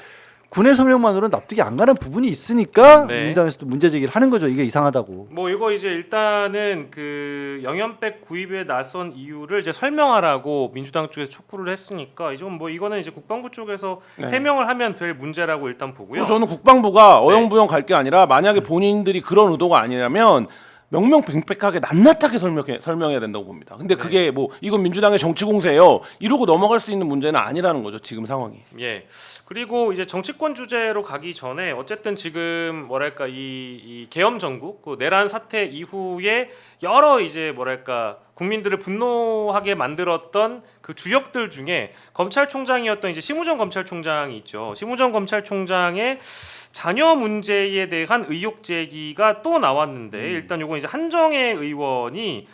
군의 설명만으로는 납득이 안 가는 부분이 있으니까 네. 민주당에서도 문제 제기를 하는 거죠. 이게 이상하다고. 뭐 이거 이제 일단은 그 영현백 구입에 나선 이유를 이제 설명하라고 민주당 쪽에서 촉구를 했으니까 이제 뭐 이거는 이제 국방부 쪽에서 해명을 하면 될 문제라고 일단 보고요. 저는 국방부가 어영부영 갈 게 아니라 만약에 본인들이 그런 의도가 아니라면 명명백백하게 낱낱하게 설명해야 된다고 봅니다. 근데 그게 뭐 이건 민주당의 정치 공세예요. 이러고 넘어갈 수 있는 문제는 아니라는 거죠. 지금 상황이. 예. 그리고 이제 정치권 주제로 가기 전에 어쨌든 지금 뭐랄까 이 계엄 정국, 그 내란 사태 이후에 여러 이제 뭐랄까 국민들을 분노하게 만들었던 그 주역들 중에 검찰총장이었던 이제 심우정 검찰총장이 있죠. 심우정 검찰총장의 자녀 문제에 대한 의혹 제기가 또 나왔는데 일단 요건 이제 한정혜 의원이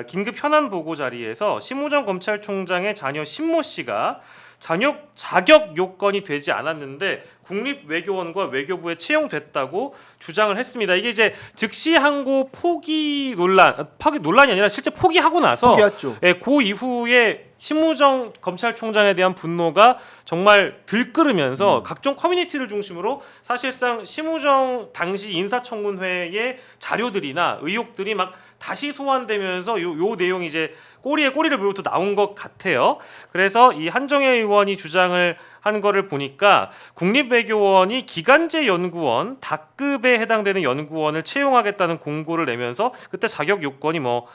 긴급 현안 보고 자리에서 심우정 검찰총장의 자녀 신모 씨가 자격 요건이 되지 않았는데 국립외교원과 외교부에 채용됐다고 주장을 했습니다. 이게 이제 즉시 항고 포기 논란이 아니라 실제 포기하고 나서 포기했죠. 예, 그 이후에 심우정 검찰총장에 대한 분노가 정말 들끓으면서 각종 커뮤니티를 중심으로 사실상 심우정 당시 인사청문회의 자료들이나 의혹들이 막 다시 소환되면서 요 내용이 이제 꼬리에 꼬리를 물고 또 나온 것 같아요. 그래서 이 한정혜 의원이 주장을 한 거를 보니까 국립외교원이 기간제 연구원 다급에 해당되는 연구원을 채용하겠다는 공고를 내면서 그때 자격 요건이 뭐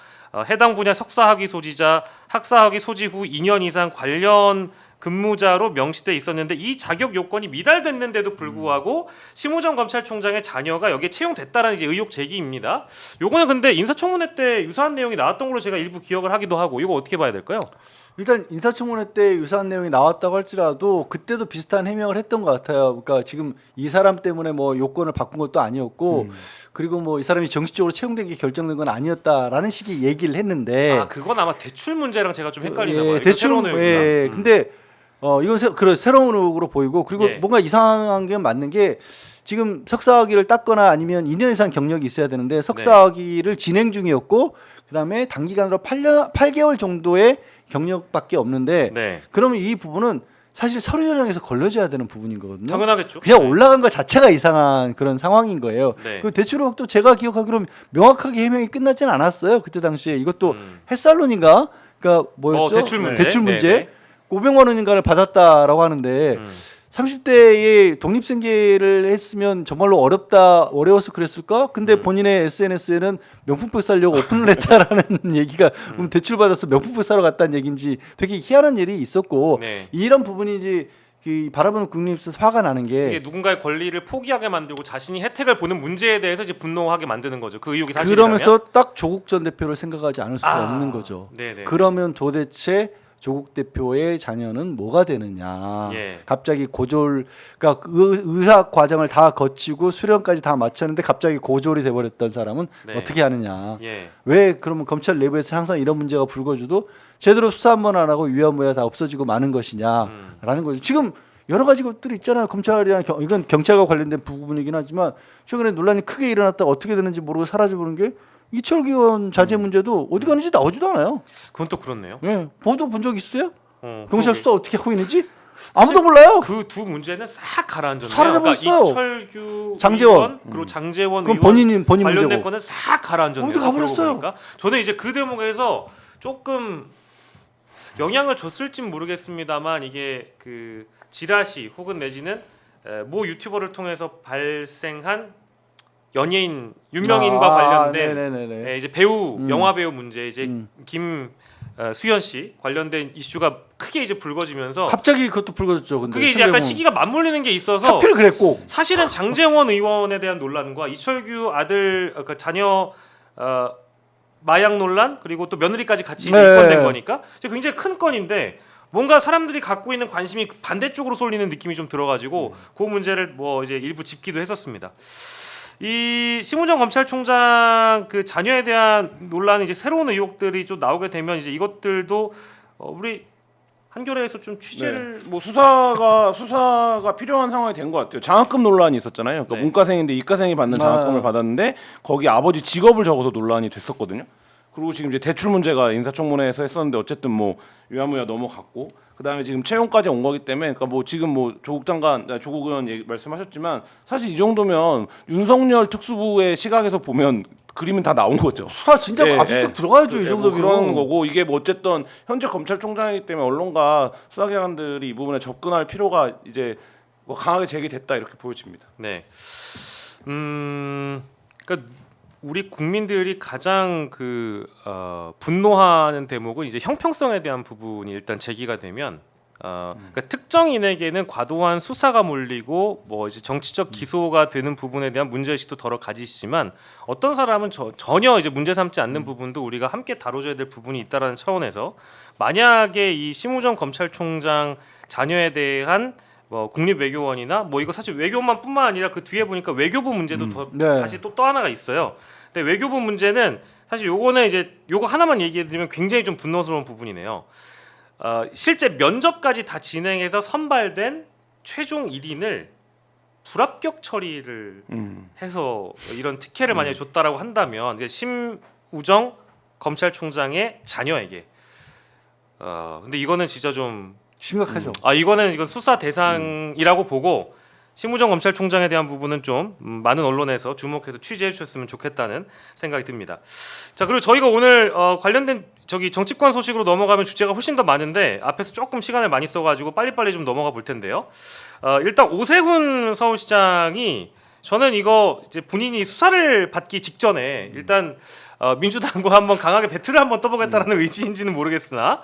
해당 분야 석사학위 소지자, 학사학위 소지 후 2년 이상 관련 근무자로 명시돼 있었는데 이 자격 요건이 미달됐는데도 불구하고 심우정 검찰총장의 자녀가 여기에 채용됐다라는 이제 의혹 제기입니다. 요거는 근데 인사청문회 때 유사한 내용이 나왔던 걸로 제가 일부 기억을 하기도 하고 이거 어떻게 봐야 될까요? 일단 인사청문회 때 유사한 내용이 나왔다고 할지라도 그때도 비슷한 해명을 했던 것 같아요. 그러니까 지금 이 사람 때문에 뭐 요건을 바꾼 것도 아니었고 그리고 뭐 이 사람이 정식적으로 채용된 게 결정된 건 아니었다라는 식의 얘기를 했는데 아 그건 아마 대출 문제랑 제가 좀 헷갈리나 예, 봐요. 대충 새로운 의혹이구나. 예. 근데 이건 새로운 의혹으로 보이고 그리고 예. 뭔가 이상한 게 맞는 게 지금 석사학위를 땄거나 아니면 2년 이상 경력이 있어야 되는데 석사학위를 진행 중이었고 그다음에 단기간으로 8개월 정도의 경력밖에 없는데 네. 그러면 이 부분은 사실 서류 전형에서 걸러져야 되는 부분인 거거든요. 당연하겠죠. 그냥 네. 올라간 것 자체가 이상한 그런 상황인 거예요. 네. 그 대출 의혹도 제가 기억하기로는 명확하게 해명이 끝나진 않았어요. 그때 당시에 이것도 햇살론인가? 그러니까 뭐였죠? 대출 문제. 대출 문제. 네, 네. 500만 원인가를 받았다라고 하는데 30대에 독립생계를 했으면 정말로 어려워서 그랬을까? 근데 본인의 SNS에는 명품백 사려고 오픈을 했다라는 얘기가 그럼 대출 받아서 명품백 사러 갔다는 얘기인지 되게 희한한 일이 있었고 네. 이런 부분이 이제 그 바라보는 국민입에서 화가 나는 게 이게 누군가의 권리를 포기하게 만들고 자신이 혜택을 보는 문제에 대해서 이제 분노하게 만드는 거죠. 그 의혹이 사실이라면. 그러면서 딱 조국 전 대표를 생각하지 않을 수가 없는 거죠. 네네. 그러면 도대체 조국 대표의 자녀는 뭐가 되느냐? 예. 갑자기 그러니까 의사 과정을 다 거치고 수련까지 다 마쳤는데 갑자기 고졸이 돼버렸던 사람은 네. 어떻게 하느냐? 예. 왜 그러면 검찰 내부에서 항상 이런 문제가 불거져도 제대로 수사 한 번 안 하고 위야무야 다 없어지고 마는 것이냐라는 거죠. 지금 여러 가지 것들이 있잖아요. 검찰이랑 이건 경찰과 관련된 부분이긴 하지만 최근에 논란이 크게 일어났다가 어떻게 되는지 모르고 사라져버린 게 이철규 의원 자제 문제도 어디 가는지 나오지도 않아요. 그건 또 그렇네요. 예, 보도 본 적 있어요? 그러게. 경찰 수사 어떻게 하고 있는지 아무도 몰라요. 그 두 문제는 싹 가라앉았네요. 사라져버렸어요. 그러니까 이철규 장제원. 의원, 그리고 장제원 그건 의원 본인 관련된 문제고. 거는 싹 가라앉았네요. 어디 가버렸어요. 그러고 보니까. 저는 이제 그 대목에서 조금 영향을 줬을진 모르겠습니다만 이게 그 지라시 혹은 내지는 모 유튜버를 통해서 발생한 연예인 유명인과 관련된 네네네네. 이제 배우 영화 배우 문제 이제 수현 씨 관련된 이슈가 크게 이제 불거지면서 갑자기 그것도 불거졌죠. 근데 그게 이제 약간 시기가 맞물리는 게 있어서 하필 그랬고 사실은 장제원 의원에 대한 논란과 이철규 아들 그 자녀 마약 논란 그리고 또 며느리까지 같이 이제 네. 입건된 거니까 굉장히 큰 건인데 뭔가 사람들이 갖고 있는 관심이 반대쪽으로 쏠리는 느낌이 좀 들어가지고 그 문제를 뭐 이제 일부 짚기도 했었습니다. 이 심우정 검찰총장 그 자녀에 대한 논란이 이제 새로운 의혹들이 좀 나오게 되면 이제 이것들도 우리 한겨레에서 좀 취재를 뭐 수사가 필요한 상황이 된 것 같아요. 장학금 논란이 있었잖아요. 그러니까 네. 문과생인데 이과생이 받는 장학금을 받았는데 거기 아버지 직업을 적어서 논란이 됐었거든요. 그리고 지금 이제 대출 문제가 인사청문회에서 했었는데 어쨌든 뭐 유야무야 넘어갔고 그다음에 지금 채용까지 온 거기 때문에 그러니까 뭐 지금 뭐 조국 의원 말씀하셨지만 사실 이 정도면 윤석열 특수부의 시각에서 보면 그림은 다 나온 거죠. 수사 진짜 앞서 들어가야죠. 이 정도면 그런 거고 이게 뭐 어쨌든 현재 검찰총장이기 때문에 언론과 수사기관들이 이 부분에 접근할 필요가 이제 뭐 강하게 제기됐다 이렇게 보여집니다. 네. 그러니까 우리 국민들이 가장 분노하는 대목은 이제 형평성에 대한 부분이 일단 제기가 되면 그러니까 특정인에게는 과도한 수사가 몰리고 뭐 이제 정치적 기소가 되는 부분에 대한 문제의식도 덜어 가지시지만 어떤 사람은 전혀 이제 문제 삼지 않는 부분도 우리가 함께 다뤄줘야 될 부분이 있다라는 차원에서 만약에 이 심우정 검찰총장 자녀에 대한 뭐 국립외교원이나 뭐 이거 사실 외교만뿐만 아니라 그 뒤에 보니까 외교부 문제도 다시 또 하나가 있어요. 근데 외교부 문제는 사실 요거는 이제 요거 하나만 얘기해드리면 굉장히 좀 분노스러운 부분이네요. 실제 면접까지 다 진행해서 선발된 최종 1인을 불합격 처리를 해서 이런 특혜를 만약에 줬다라고 한다면 이제 심우정 검찰총장의 자녀에게 근데 이거는 진짜 좀 심각하죠. 이건 수사 대상이라고 보고 심우정 검찰총장에 대한 부분은 좀 많은 언론에서 주목해서 취재해 주셨으면 좋겠다는 생각이 듭니다. 자, 그리고 저희가 오늘 관련된 정치권 소식으로 넘어가면 주제가 훨씬 더 많은데 앞에서 조금 시간을 많이 써가지고 빨리빨리 좀 넘어가 볼 텐데요. 일단 오세훈 서울시장이 저는 이거 이제 본인이 수사를 받기 직전에 일단 민주당과 한번 강하게 배틀을 한번 떠보겠다라는 의지인지는 모르겠으나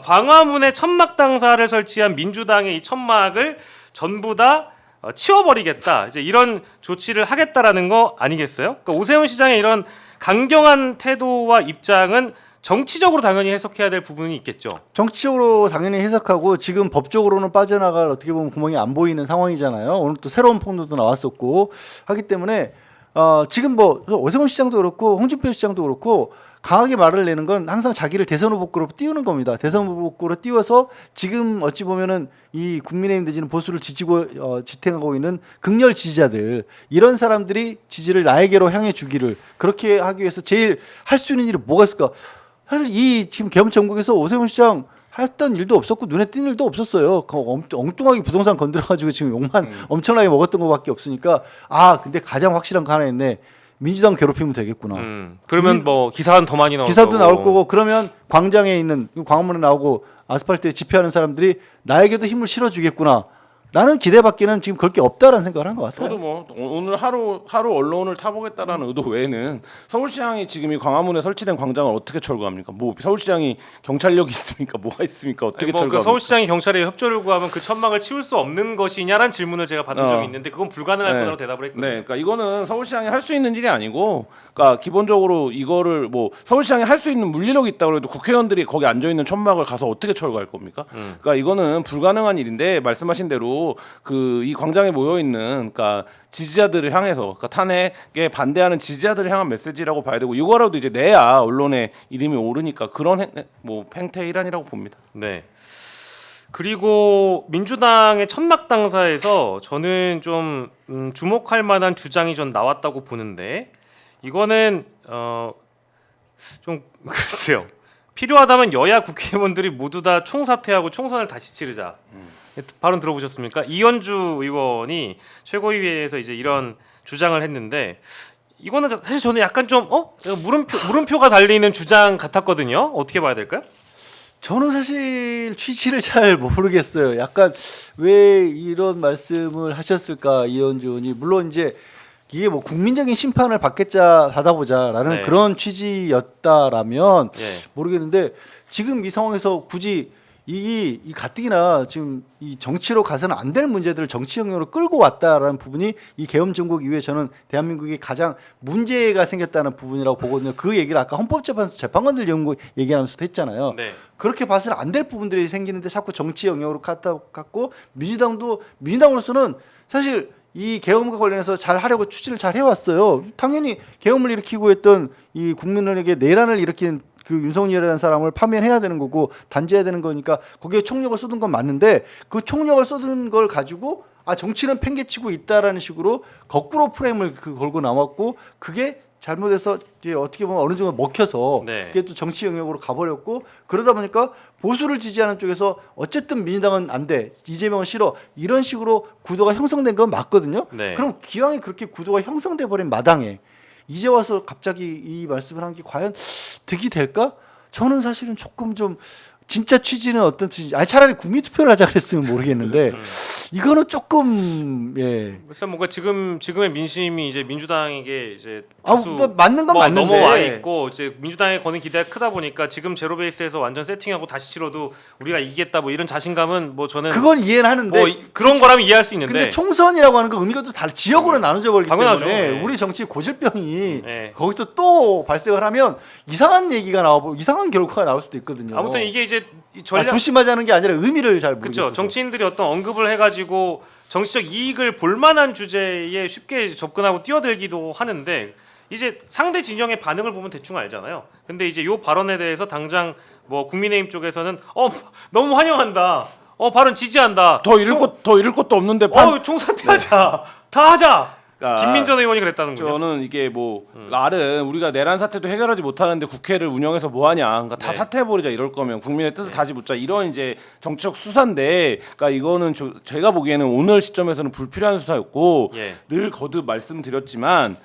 광화문에 천막 당사를 설치한 민주당의 이 천막을 전부 다 치워버리겠다 이제 이런 조치를 하겠다라는 거 아니겠어요? 그러니까 오세훈 시장의 이런 강경한 태도와 입장은 정치적으로 당연히 해석해야 될 부분이 있겠죠. 정치적으로 당연히 해석하고 지금 법적으로는 빠져나갈 어떻게 보면 구멍이 안 보이는 상황이잖아요. 오늘 또 새로운 폭로도 나왔었고 하기 때문에 지금 뭐 오세훈 시장도 그렇고 홍준표 시장도 그렇고 강하게 말을 내는 건 항상 자기를 대선 후보급으로 띄우는 겁니다. 대선 후보급으로 띄워서 지금 어찌 보면은 이 국민의힘 내지는 보수를 지지고 지탱하고 있는 극렬 지지자들 이런 사람들이 지지를 나에게로 향해 주기를 그렇게 하기 위해서 제일 할 수 있는 일이 뭐가 있을까? 사실 이 지금 계엄 정국에서 오세훈 시장 했던 일도 없었고 눈에 띈 일도 없었어요. 엉뚱하게 부동산 건드려가지고 지금 욕만 엄청나게 먹었던 것밖에 없으니까 근데 가장 확실한 거 하나 있네. 민주당 괴롭히면 되겠구나. 그러면 뭐 기사는 더 많이 나올 기사도 거고. 나올 거고 그러면 광장에 있는 광화문에 나오고 아스팔트에 집회하는 사람들이 나에게도 힘을 실어주겠구나. 라는 기대밖에는 지금 그럴 게 없다라는 생각을 한 것 같아요. 저도 뭐 오늘 하루 언론을 타보겠다라는 의도 외에는 서울시장이 지금 이 광화문에 설치된 광장을 어떻게 철거합니까? 뭐 서울시장이 경찰력이 있습니까? 뭐가 있습니까? 어떻게 그 철거합니까? 서울시장이 경찰에 협조를 구하면 그 천막을 치울 수 없는 것이냐라는 질문을 제가 받은 적이 있는데 그건 불가능할 거라고 대답을 했거든요. 네, 그러니까 이거는 서울시장이 할 수 있는 일이 아니고, 그러니까 기본적으로 이거를 뭐 서울시장이 할 수 있는 물리력이 있다고 해도 국회의원들이 거기 앉아 있는 천막을 가서 어떻게 철거할 겁니까? 그러니까 이거는 불가능한 일인데 말씀하신 대로 그 이 광장에 모여 있는 그러니까 지지자들을 향해서 그러니까 탄핵에 반대하는 지지자들을 향한 메시지라고 봐야 되고 이거라도 이제 내야 언론에 이름이 오르니까 그런 뭐 행태 일환이라고 봅니다. 네. 그리고 민주당의 천막 당사에서 저는 좀 주목할 만한 주장이 전 나왔다고 보는데 이거는 좀 글쎄요. 필요하다면 여야 국회의원들이 모두 다 총사퇴하고 총선을 다시 치르자. 발언 들어보셨습니까? 이현주 의원이 최고위회에서 이제 이런 주장을 했는데 이거는 사실 저는 약간 좀 물음표가 달리는 주장 같았거든요. 어떻게 봐야 될까요? 저는 사실 취지를 잘 모르겠어요. 약간 왜 이런 말씀을 하셨을까 이현주 의원이 물론 이제 이게 뭐 국민적인 심판을 받아보자라는 네. 그런 취지였다라면 예. 모르겠는데 지금 이 상황에서 굳이 이 가뜩이나 지금 이 정치로 가서는 안 될 문제들을 정치 영역으로 끌고 왔다라는 부분이 이 계엄 정국 이후에 저는 대한민국이 가장 문제가 생겼다는 부분이라고 보거든요. 그 얘기를 아까 헌법재판소 재판관들 연구 얘기하면서도 했잖아요. 네. 그렇게 봐서는 안 될 부분들이 생기는데 자꾸 정치 영역으로 갖고 민주당으로서는 사실 이 계엄과 관련해서 잘 하려고 추진을 잘 해왔어요. 당연히 계엄을 일으키고 했던 이 국민에게 내란을 일으킨 그 윤석열이라는 사람을 파면해야 되는 거고 단죄해야 되는 거니까 거기에 총력을 쏟은 건 맞는데 그 총력을 쏟은 걸 가지고 정치는 팽개치고 있다라는 식으로 거꾸로 프레임을 걸고 나왔고 그게 잘못해서 이제 어떻게 보면 어느 정도 먹혀서 네. 그게 또 정치 영역으로 가버렸고 그러다 보니까 보수를 지지하는 쪽에서 어쨌든 민주당은 안 돼, 이재명은 싫어 이런 식으로 구도가 형성된 건 맞거든요. 네. 그럼 기왕에 그렇게 구도가 형성돼 버린 마당에 이제 와서 갑자기 이 말씀을 한 게 과연 득이 될까? 저는 사실은 조금 좀 진짜 취지는 어떤 취지? 차라리 국민투표를 하자 그랬으면 모르겠는데 이거는 조금 그래서 뭔가 지금의 민심이 이제 민주당에게 이제 또 맞는 건 맞는데 넘어와 있고 이제 민주당에 거는 기대가 크다 보니까 지금 제로 베이스에서 완전 세팅하고 다시 치러도 우리가 이기겠다 뭐 이런 자신감은 뭐 저는 그건 이해는 하는데 뭐 그런 거라면 이해할 수 있는데 근데 총선이라고 하는 건 의미가 또 다른 지역으로 나눠져 버리기 당연하죠. 때문에 네. 우리 정치 고질병이 네. 거기서 또 발생을 하면 이상한 얘기가 나오고 이상한 결과가 나올 수도 있거든요. 아무튼 이게 이제 이 전략 조심하자는 게 아니라 의미를 잘 모르겠어요. 그렇죠. 정치인들이 어떤 언급을 해가지고 정치적 이익을 볼 만한 주제에 쉽게 접근하고 뛰어들기도 하는데 이제 상대 진영의 반응을 보면 대충 알잖아요. 근데 이제 요 발언에 대해서 당장 뭐 국민의힘 쪽에서는 너무 환영한다. 발언 지지한다. 더 잃을 것도 없는데 총사퇴하자. 다 하자. 그러니까 김민전 의원이 그랬다는군요. 저는 이게 뭐 나름 우리가 내란 사태도 해결하지 못하는데 국회를 운영해서 뭐 하냐, 그러니까 다 네. 사퇴해버리자 이럴 거면 국민의 뜻을 다시 묻자 이런 이제 정치적 수사인데, 그러니까 이거는 제가 보기에는 오늘 시점에서는 불필요한 수사였고 예. 늘 거듭 말씀드렸지만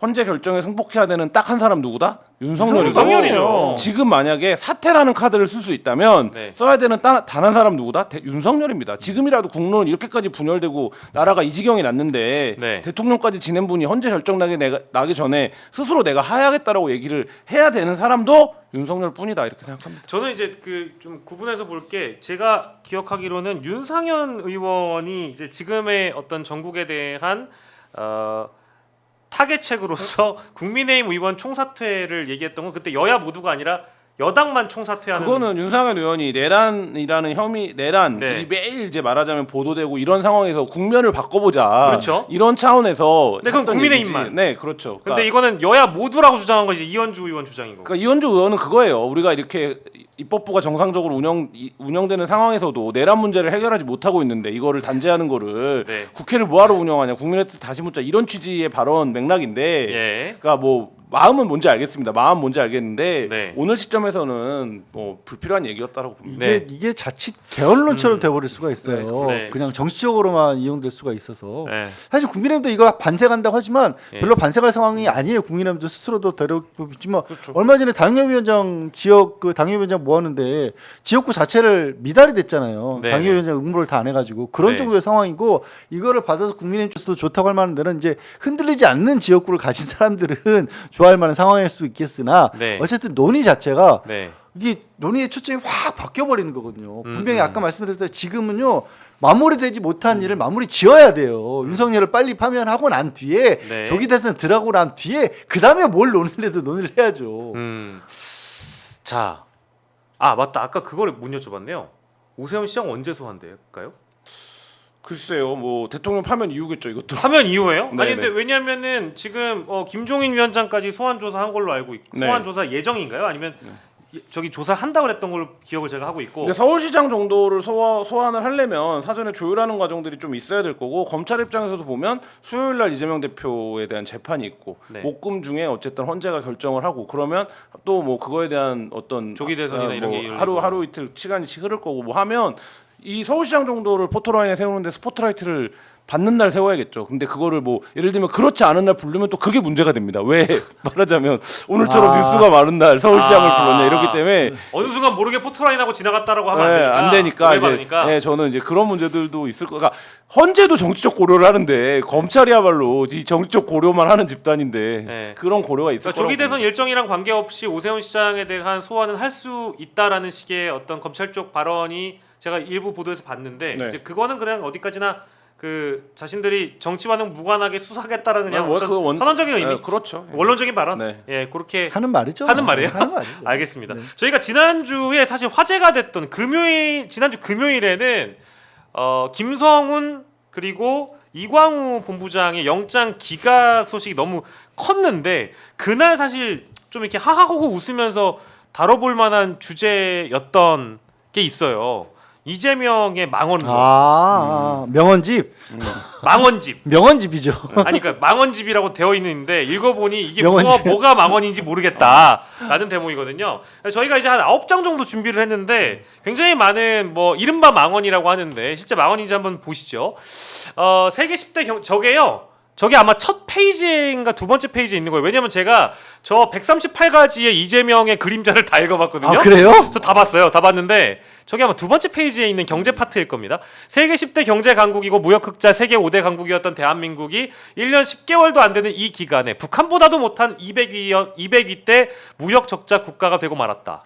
헌재 결정에 승복해야 되는 딱 한 사람 누구다? 윤석열이죠. 윤석열이죠. 지금 만약에 사퇴라는 카드를 쓸 수 있다면 네. 써야 되는 단 한 사람 누구다? 윤석열입니다. 지금이라도 국론은 이렇게까지 분열되고 나라가 이 지경이 났는데 네. 대통령까지 지낸 분이 헌재 결정 나기 전에 스스로 내가 하야겠다라고 얘기를 해야 되는 사람도 윤석열뿐이다 이렇게 생각합니다. 저는 이제 그 좀 구분해서 볼 게 제가 기억하기로는 윤상현 의원이 이제 지금의 어떤 전국에 대한 타겟책으로서 국민의힘 의원 총사퇴를 얘기했던 건 그때 여야 모두가 아니라 여당만 총사퇴하는. 그거는 윤상현 의원이 내란이라는 혐의 내란 네. 이 매일 이제 말하자면 보도되고 이런 상황에서 국면을 바꿔보자. 그렇죠. 이런 차원에서. 네, 그건 했던 국민의힘만. 얘기지. 네, 그렇죠. 근데 이거는 여야 모두라고 주장한 거지 이현주 의원 주장인 거고. 그러니까 이현주 의원은 그거예요. 우리가 이렇게 입법부가 정상적으로 운영되는 상황에서도 내란 문제를 해결하지 못하고 있는데 이거를 단죄하는 거를 네. 국회를 뭐하러 운영하냐, 국민의 뜻 다시 묻자 이런 취지의 발언 맥락인데, 예. 그러니까 뭐 마음은 뭔지 알겠습니다. 마음 뭔지 알겠는데 네. 오늘 시점에서는 뭐 불필요한 얘기였다라고 봅니다. 네. 이게 자칫 개언론처럼 돼버릴 수가 있어요. 네. 그냥 정치적으로만 이용될 수가 있어서 네. 사실 국민의힘도 이거 반색한다고 하지만 예. 별로 반색할 상황이 아니에요. 국민의힘도 스스로도 되려있지만 그렇죠. 얼마 전에 당협위원장 지역 그 당협위원장 모았는데 지역구 자체를 미달이 됐잖아요. 네. 당협위원장 응모를 다 안 해가지고 그런 네. 정도의 상황이고 이거를 받아서 국민의힘 쪽에서도 좋다고 할 만한 데는 이제 흔들리지 않는 지역구를 가진 사람들은 좋아할 만한 상황일 수도 있겠으나 네. 어쨌든 논의 자체가 네. 이게 논의의 초점이 확 바뀌어 버리는 거거든요. 분명히 아까 말씀드렸듯이 지금은요 마무리되지 못한 일을 마무리 지어야 돼요. 윤석열을 빨리 파면하고 난 뒤에 네. 조기 대선 들어가고 난 뒤에 그 다음에 뭘 논의를 해도 논의를 해야죠. 자, 아 맞다. 아까 그거를 못 여쭤봤네요. 오세훈 시장 언제 소환될까요? 글쎄요, 뭐 대통령 파면 이유겠죠, 이것도. 하면 이후에요? 네, 아니 근데 네. 왜냐하면은 지금 김종인 위원장까지 소환 조사한 걸로 알고 있고 네. 소환 조사 예정인가요? 아니면 저기 조사한다고 그랬던 걸로 기억을 제가 하고 있고. 근데 서울시장 정도를 소환을 하려면 사전에 조율하는 과정들이 좀 있어야 될 거고 검찰 입장에서도 보면 수요일 날 이재명 대표에 대한 재판이 있고 네. 목금 중에 어쨌든 헌재가 결정을 하고 그러면 또 뭐 그거에 대한 어떤 조기 대선이나 이런 게 뭐 이루어지고. 하루 이틀 시간이 흐를 거고 뭐 하면 이 서울시장 정도를 포토라인에 세우는데 스포트라이트를 받는 날 세워야겠죠. 근데 그거를 뭐 예를 들면 그렇지 않은 날 부르면 또 그게 문제가 됩니다. 왜 말하자면 오늘처럼 뉴스가 많은 날 서울시장을 불렀냐 이렇기 때문에 어느 순간 모르게 포토라인하고 지나갔다라고 하면 네, 안 안 되니까. 되니까 이제 받으니까. 네, 저는 이제 그런 문제들도 있을 거가 헌재도 정치적 고려를 하는데 검찰이야말로 이 정치적 고려만 하는 집단인데 네. 그런 고려가 있을 그러니까 거라고 조기 대선 봅니다. 일정이랑 관계없이 오세훈 시장에 대한 소환은 할 수 있다라는 식의 어떤 검찰 쪽 발언이 제가 일부 보도에서 봤는데 네. 이제 그거는 그냥 어디까지나 그 자신들이 정치와는 무관하게 수사하겠다라는 그냥 뭐 어떤 그거 선언적인 의미, 네, 그렇죠. 원론적인 발언, 네. 예 그렇게 하는 말이죠. 하는 말이에요. 하는 말이죠. 알겠습니다. 저희가 지난주에 사실 화제가 됐던 지난주 금요일에는 김성훈 그리고 이광우 본부장의 영장 기각 소식이 너무 컸는데 그날 사실 좀 이렇게 하하호호 웃으면서 다뤄볼 만한 주제였던 게 있어요. 이재명의 망원론, 명언집, 망원집. 명언집이죠. 아니 그러니까 망원집이라고 되어 있는데 읽어보니 이게 명언집. 뭐가 망원인지 모르겠다라는 대목이거든요. 저희가 이제 한 9장 정도 준비를 했는데 굉장히 많은 뭐 이른바 망원이라고 하는데 실제 망원인지 한번 보시죠. 세계 10대 저게요. 저게 아마 첫 페이지인가 두 번째 페이지에 있는 거예요. 왜냐면 제가 저 138가지의 이재명의 그림자를 다 읽어봤거든요. 아 그래요? 저 다 봤어요. 다 봤는데 저게 아마 두 번째 페이지에 있는 경제 파트일 겁니다. 세계 10대 경제 강국이고 무역 흑자 세계 5대 강국이었던 대한민국이 1년 10개월도 안 되는 이 기간에 북한보다도 못한 200위 대 무역 적자 국가가 되고 말았다.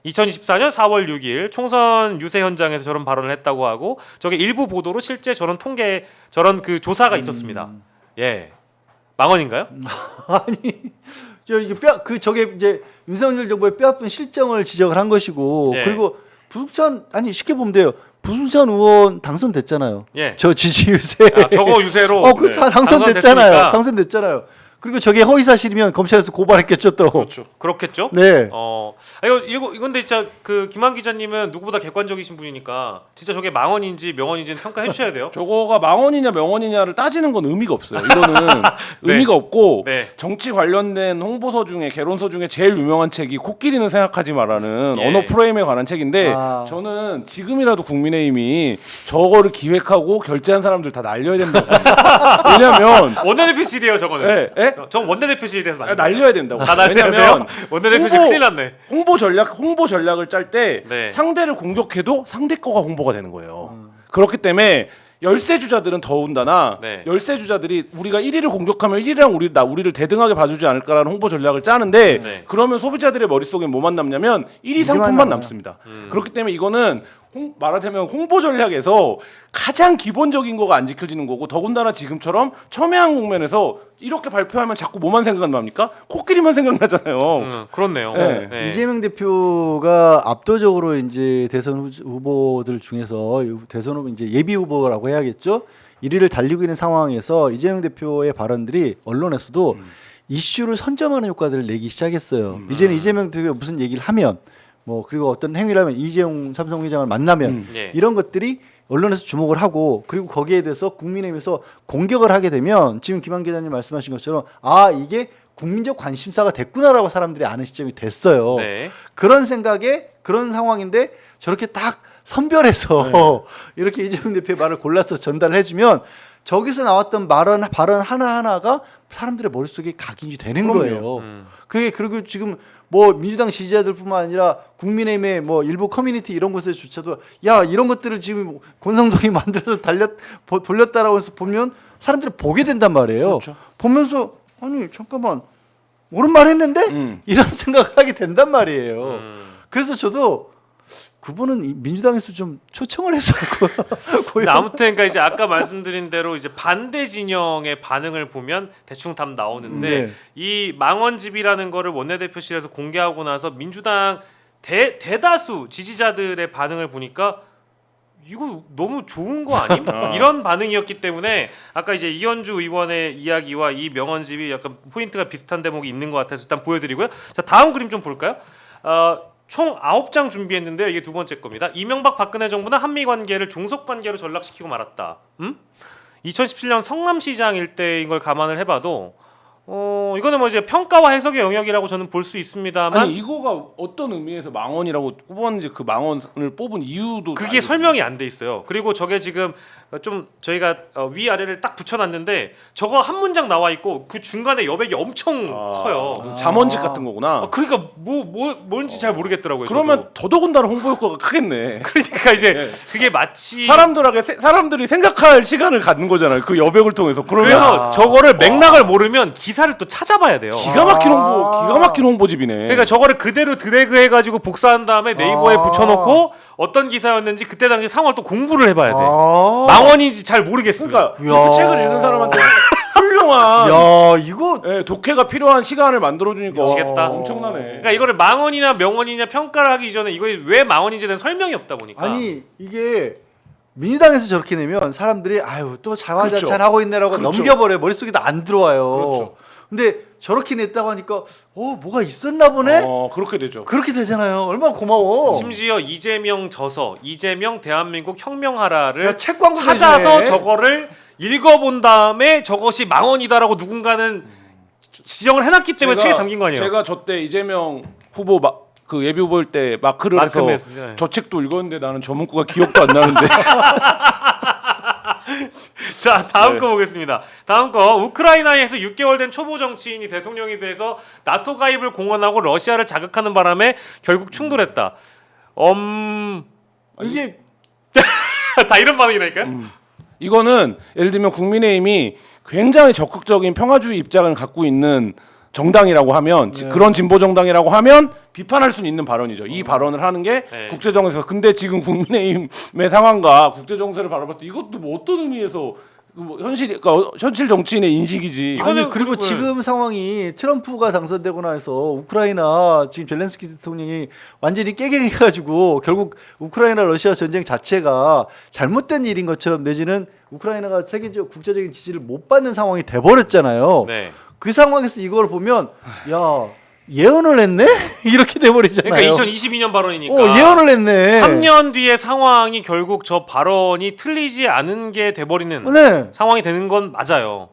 2024년 4월 6일 총선 유세 현장에서 저런 발언을 했다고 하고 저게 일부 보도로 실제 저런 그 조사가 있었습니다. 예. 망언인가요? 아니 이게 저게 이제 윤석열 정부의 뼈아픈 실정을 지적을 한 것이고 예. 그리고 부승찬 쉽게 보면 돼요. 부승찬 의원 당선됐잖아요. 예. 저 지지 유세. 저거 유세로 그 다 당선됐으니까. 당선됐잖아요. 그리고 저게 허위 사실이면 검찰에서 고발했겠죠 또. 그렇죠. 그렇겠죠? 네. 이건데 진짜 그 김한 기자님은 누구보다 객관적이신 분이니까 진짜 저게 망언인지 명언인지는 평가해 주셔야 돼요. 저거가 망언이냐 명언이냐를 따지는 건 의미가 없어요. 이거는 네. 의미가 없고 네. 정치 관련된 홍보서 중에 개론서 중에 제일 유명한 책이 코끼리는 생각하지 마라는 예. 언어 프레임에 관한 책인데 저는 지금이라도 국민의힘이 저거를 기획하고 결제한 사람들 다 날려야 된다고 봅니다. 왜냐면 원내대표실이에요 저거는. 예, 예? 네? 전 원내대표실에서 만든 날려야 된다고. 왜냐면 원내대표실 큰일 났네. 홍보 전략을 짤 때 네. 상대를 공격해도 상대 거가 홍보가 되는 거예요. 그렇기 때문에 열세 주자들은 더군다나 네. 열세 주자들이 우리가 1위를 공격하면 1위랑 우리를 대등하게 봐주지 않을까라는 홍보 전략을 짜는데 네. 그러면 소비자들의 머릿속에 뭐만 남냐면 1위 상품만 남습니다. 그렇기 때문에 이거는 말하자면 홍보 전략에서 가장 기본적인 거가 안 지켜지는 거고 더군다나 지금처럼 첨예한 국면에서 이렇게 발표하면 자꾸 뭐만 생각납니까? 코끼리만 생각나잖아요. 그렇네요. 네. 네. 이재명 대표가 압도적으로 이제 대선 후보들 중에서 대선 후보 이제 예비 후보라고 해야겠죠. 1위를 달리고 있는 상황에서 이재명 대표의 발언들이 언론에서도 이슈를 선점하는 효과들을 내기 시작했어요. 이제는 이재명 대표가 무슨 얘기를 하면 뭐 그리고 어떤 행위를 하면 이재용 삼성 회장을 만나면 예. 이런 것들이 언론에서 주목을 하고 그리고 거기에 대해서 국민의힘에서 공격을 하게 되면 지금 김한 기자님 말씀하신 것처럼 아 이게 국민적 관심사가 됐구나라고 사람들이 아는 시점이 됐어요. 네. 그런 생각에 그런 상황인데 저렇게 딱 선별해서 이렇게 이재명 대표의 말을 골라서 전달을 해주면 저기서 나왔던 발언 하나하나가 사람들의 머릿속에 각인이 되는 거예요. 그게 그리고 지금 뭐 민주당 지지자들뿐만 아니라 국민의힘의 뭐 일부 커뮤니티 이런 곳에조차도 야 이런 것들을 지금 권성동이 만들어서 돌렸다라고 해서 보면 사람들이 보게 된단 말이에요. 그렇죠. 보면서 아니 잠깐만 옳은 말 했는데 이런 생각을 하게 된단 말이에요. 그래서 저도 그분은 민주당에서 좀 초청을 해서 근데 아무튼 그러니까 이제 아까 말씀드린 대로 이제 반대 진영의 반응을 보면 대충 답 나오는데 네. 이 망원집이라는 거를 원내대표실에서 공개하고 나서 민주당 대다수 지지자들의 반응을 보니까 이거 너무 좋은 거 아님? 이런 반응이었기 때문에 아까 이제 이현주 의원의 이야기와 이 명언집이 약간 포인트가 비슷한 대목이 있는 것 같아서 일단 보여드리고요. 자 다음 그림 좀 볼까요? 총 9장 준비했는데요. 이게 두 번째 겁니다. 이명박 박근혜 정부는 한미 관계를 종속 관계로 전락시키고 말았다. 2017년 성남시장 일대인 걸 감안을 해봐도 이거는 뭐 이제 평가와 해석의 영역이라고 저는 볼 수 있습니다만 아니 이거가 어떤 의미에서 망언이라고 뽑았는지 그 망언을 뽑은 이유도 그게 설명이 안 돼 있어요. 그리고 저게 지금 좀 저희가 위아래를 딱 붙여놨는데 저거 한 문장 나와 있고 그 중간에 여백이 엄청 커요. 잠원직 같은 거구나. 그러니까 뭔지 잘 모르겠더라고요. 그러면 저도. 더더군다나 홍보 효과가 크겠네. 그러니까 이제 네. 그게 마치 사람들이 생각할 시간을 갖는 거잖아요. 그 여백을 통해서. 그러면 그래서 저거를 맥락을 모르면 기사를 또 찾아봐야 돼요. 기가 막힌 홍보집이네. 그러니까 저거를 그대로 드래그 해가지고 복사한 다음에 네이버에 붙여놓고 어떤 기사였는지 그때 당시 상황을 또 공부를 해봐야 돼. 망언인지 잘 모르겠습니다. 그러니까 그 책을 읽는 사람한테 훌륭한 야 이거 독해가 필요한 시간을 만들어주니까 미치겠다. 엄청나네. 그러니까 이거를 망언이냐 명언이냐 평가를 하기 이전에 이거 왜 망언인지에 대한 설명이 없다 보니까 아니 이게 민주당에서 저렇게 내면 사람들이 아유 또 자화자찬하고 있네라고 그렇죠. 넘겨버려요. 머릿속에도 안 들어와요. 그렇죠. 근데 저렇게 냈다고 하니까 뭐가 있었나 보네? 그렇게 되죠. 그렇게 되잖아요. 얼마나 고마워. 심지어 이재명 저서 이재명 대한민국 혁명하라를 야, 책 광고 찾아서 되네. 저거를 읽어본 다음에 저것이 망언이다라고 누군가는 지정을 해놨기 때문에 책에 담긴 거 아니에요? 제가 저 때 이재명 후보 그 예비 후보일 때 마크를 해서 마크메스, 저 책도 읽었는데 나는 저 문구가 기억도 안 나는데. 자 다음 거 보겠습니다. 다음 거 우크라이나에서 6개월 된 초보 정치인이 대통령이 돼서 나토 가입을 공언하고 러시아를 자극하는 바람에 결국 충돌했다. 이게 다 이런 반응이라니까요. 이거는 예를 들면 국민의힘이 굉장히 적극적인 평화주의 입장을 갖고 있는 정당이라고 하면 그런 진보 정당이라고 하면 비판할 수는 있는 발언이죠. 이 발언을 하는 게 네. 국제정세에서 근데 지금 국민의힘의 상황과 국제정세를 바라봤을 때 이것도 뭐 어떤 의미에서 그러니까 현실 정치인의 인식이지. 아니 이거는 그리고 그리고- 지금 상황이 트럼프가 당선되고 나서 우크라이나 지금 젤렌스키 대통령이 완전히 깨갱해가지고 결국 우크라이나 러시아 전쟁 자체가 잘못된 일인 것처럼 내지는 우크라이나가 세계적 국제적인 지지를 못 받는 상황이 돼버렸잖아요. 네. 그 상황에서 이걸 보면 야 예언을 했네 이렇게 돼버리잖아요. 그러니까 2022년 발언이니까. 예언을 했네. 3년 뒤에 상황이 결국 저 발언이 틀리지 않은 게 돼버리는 네. 상황이 되는 건 맞아요.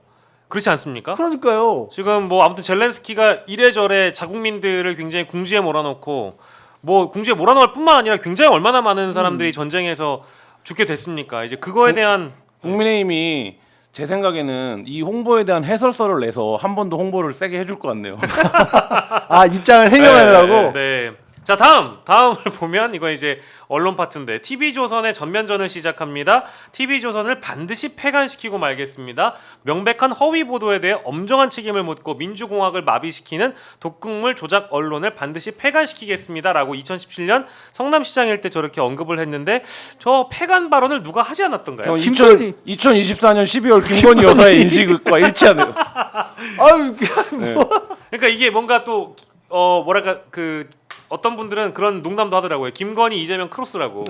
그렇지 않습니까? 그러니까요. 지금 뭐 아무튼 젤렌스키가 이래저래 자국민들을 굉장히 궁지에 몰아넣고 뭐 궁지에 몰아넣을 뿐만 아니라 굉장히 얼마나 많은 사람들이 전쟁에서 죽게 됐습니까? 이제 그거에 대한 국민의힘이 제 생각에는 이 홍보에 대한 해설서를 내서 한 번 더 홍보를 세게 해줄 것 같네요. 아 입장을 해명하려고. 네. 자 다음을 보면 이거 이제 언론 파트인데 TV조선의 전면전을 시작합니다. TV조선을 반드시 폐간시키고 말겠습니다. 명백한 허위 보도에 대해 엄정한 책임을 묻고 민주공학을 마비시키는 독극물 조작 언론을 반드시 폐간시키겠습니다라고 2017년 성남시장일 때 저렇게 언급을 했는데 저 폐간 발언을 누가 하지 않았던가요? 2024년 12월 김건희 여사의 인식과 일치하네요. 아유 네. 그러니까 이게 뭔가 또 뭐랄까 그 어떤 분들은 그런 농담도 하더라고요. 김건희 이재명 크로스라고.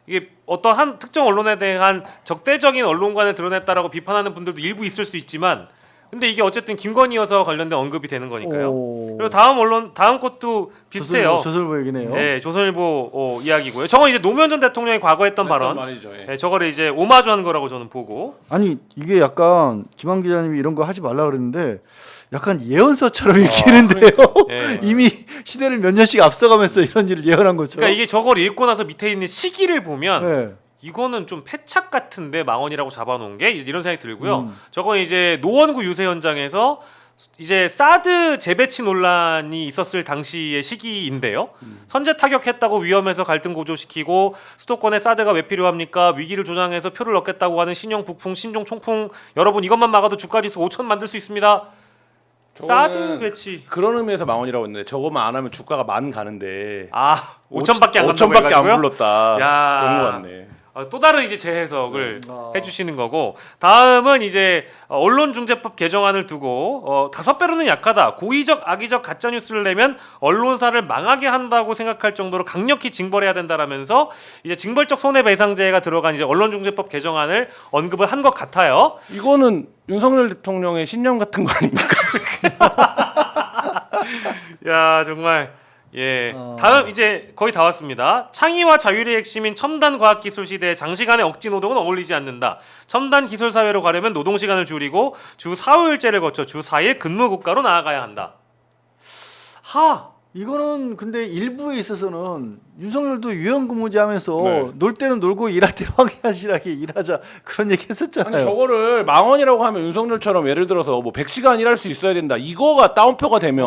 이게 어떤 한 특정 언론에 대한 적대적인 언론관을 드러냈다라고 비판하는 분들도 일부 있을 수 있지만, 근데 이게 어쨌든 김건희 여사와 관련된 언급이 되는 거니까요. 오. 그리고 다음 것도 비슷해요. 조선일보 얘기네요. 네, 조선일보 이야기고요. 저건 이제 노무현 전 대통령이 과거 했던 발언. 말이죠. 예. 네, 저거를 이제 오마주하는 거라고 저는 보고. 아니 이게 약간 김한 기자님이 이런 거 하지 말라 그랬는데 약간 예언서처럼 읽히는데요. 예. 이미 시대를 몇 년씩 앞서가면서 이런 일을 예언한 것처럼. 그러니까 이게 저걸 읽고 나서 밑에 있는 시기를 보면. 네. 이거는 좀 패착 같은데 망언이라고 잡아놓은 게 이런 생각이 들고요. 저건 이제 노원구 유세 현장에서 이제 사드 재배치 논란이 있었을 당시의 시기인데요. 선제 타격했다고 위험해서 갈등 고조시키고 수도권에 사드가 왜 필요합니까? 위기를 조장해서 표를 얻겠다고 하는 신형 북풍, 신종 총풍. 여러분 이것만 막아도 주가지수 5천 만들 수 있습니다. 사드 배치. 그런 의미에서 망언이라고 했는데 저거만 안 하면 주가가 만 가는데 5천밖에 안 간다고 5천밖에 안 해가지고요? 불렀다. 야. 그런 거 같네. 또 다른 이제 재해석을 해주시는 거고, 다음은 이제 언론중재법 개정안을 두고 5배로는 약하다, 고의적 악의적 가짜 뉴스를 내면 언론사를 망하게 한다고 생각할 정도로 강력히 징벌해야 된다라면서 이제 징벌적 손해배상제가 들어간 이제 언론중재법 개정안을 언급을 한 것 같아요. 이거는 윤석열 대통령의 신념 같은 거 아닙니까? 야 정말. 예. 다음 이제 거의 다 왔습니다. 창의와 자율의 핵심인 첨단 과학기술 시대에 장시간의 억지 노동은 어울리지 않는다. 첨단 기술 사회로 가려면 노동 시간을 줄이고 주 4~5일제를 거쳐 주 4일 근무 국가로 나아가야 한다. 이거는 근데 일부에 있어서는 윤석열도 유연근무제 하면서 네. 놀 때는 놀고 일할 때는 확실하게 일하자 그런 얘기 했었잖아요. 아니 저거를 망언이라고 하면 윤석열처럼 예를 들어서 뭐 100시간 일할 수 있어야 된다. 이거가 따옴표가 되면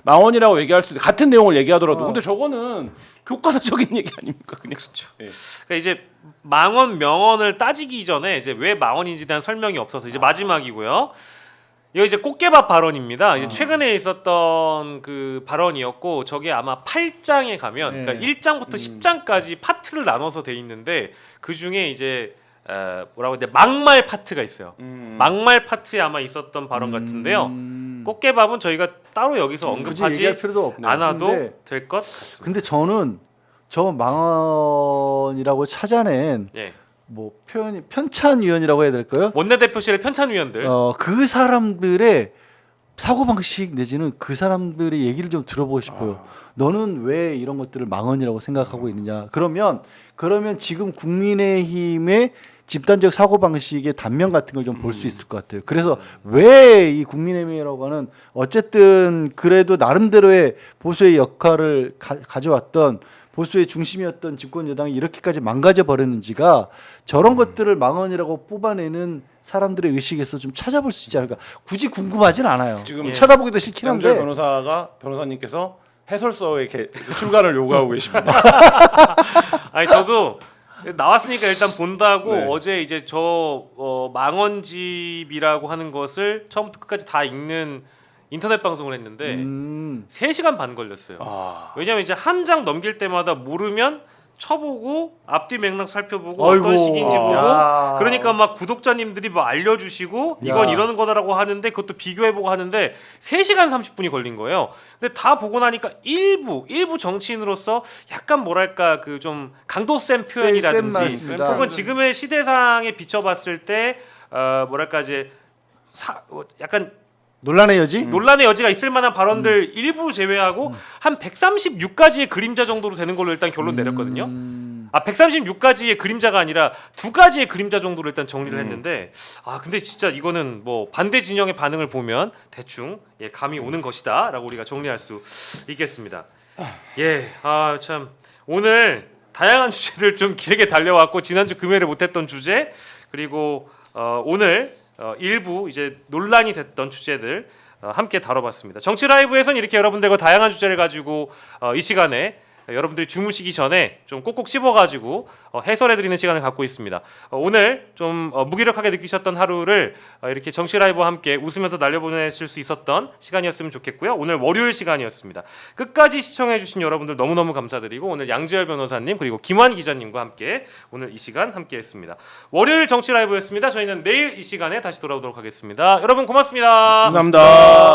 망언이라고 얘기할 수 있는데 같은 내용을 얘기하더라도 근데 저거는 교과서적인 얘기 아닙니까? 그냥 그렇죠. 예. 그러니까 이제 망언 명언을 따지기 전에 이제 왜 망언인지에 대한 설명이 없어서 이제 마지막이고요. 이거 이제 꽃게밥 발언입니다. 이제 최근에 있었던 그 발언이었고 저게 아마 8장에 가면 그러니까 1장부터 10장까지 파트를 나눠서 돼 있는데 그 중에 이제 뭐라고 해야 돼? 막말 파트가 있어요. 막말 파트에 아마 있었던 발언 같은데요. 꽃게밥은 저희가 따로 여기서 굳이 언급하지 얘기할 필요도 없네. 않아도 근데- 될 것 같습니다. 근데 저는 저 망언이라고 찾아낸 예. 뭐 편찬위원이라고 해야 될까요? 원내대표실의 편찬위원들. 그 사람들의 사고 방식 내지는 그 사람들의 얘기를 좀 들어보고 싶어요. 너는 왜 이런 것들을 망언이라고 생각하고 있느냐? 그러면 지금 국민의힘의 집단적 사고 방식의 단면 같은 걸 좀 볼 수 있을 것 같아요. 그래서 왜 이 국민의힘이라고 하는 어쨌든 그래도 나름대로의 보수의 역할을 가져왔던 보수의 중심이었던 집권 여당이 이렇게까지 망가져 버렸는지가 저런 것들을 망언이라고 뽑아내는 사람들의 의식에서 좀 찾아볼 수 있지 않을까. 굳이 궁금하진 않아요. 지금 쳐다보기도 싫긴 양조열 한데. 변호사님께서 해설서의 출간을 요구하고 계십니다. 아니 저도 나왔으니까 일단 본다고 네. 어제 이제 저 망언집이라고 하는 것을 처음부터 끝까지 다 읽는 인터넷 방송을 했는데 3시간 반 걸렸어요. 왜냐면 이제 한 장 넘길 때마다 모르면 쳐보고 앞뒤 맥락 살펴보고 어떤 아이고. 식인지 보고 야. 그러니까 막 구독자님들이 뭐 알려주시고 이건 이러는 거다라고 하는데 그것도 비교해보고 하는데 3시간 30분이 걸린 거예요. 근데 다 보고 나니까 일부 정치인으로서 약간 뭐랄까 그 좀 강도 센 표현이라든지 맞습니다. 혹은 지금의 시대상에 비춰봤을 때 뭐랄까 이제 약간 논란의 여지? 논란의 여지가 있을 만한 발언들 일부 제외하고 한 136가지의 그림자 정도로 되는 걸로 일단 결론 내렸거든요. 136가지의 그림자가 아니라 2가지의 그림자 정도로 일단 정리를 했는데 근데 진짜 이거는 뭐 반대 진영의 반응을 보면 대충 감이 오는 것이다라고 우리가 정리할 수 있겠습니다. 참 오늘 다양한 주제들 좀 길게 달려왔고 지난주 금요일에 못했던 주제 그리고 오늘 일부 이제 논란이 됐던 주제들 함께 다뤄봤습니다. 정치 라이브에서는 이렇게 여러분들과 다양한 주제를 가지고 이 시간에 여러분들이 주무시기 전에 좀 꼭꼭 씹어가지고 해설해드리는 시간을 갖고 있습니다. 오늘 좀 무기력하게 느끼셨던 하루를 이렇게 정치 라이브와 함께 웃으면서 날려보내실 수 있었던 시간이었으면 좋겠고요. 오늘 월요일 시간이었습니다. 끝까지 시청해주신 여러분들 너무너무 감사드리고 오늘 양지열 변호사님 그리고 김환 기자님과 함께 오늘 이 시간 함께했습니다. 월요일 정치 라이브였습니다. 저희는 내일 이 시간에 다시 돌아오도록 하겠습니다. 여러분 고맙습니다. 감사합니다.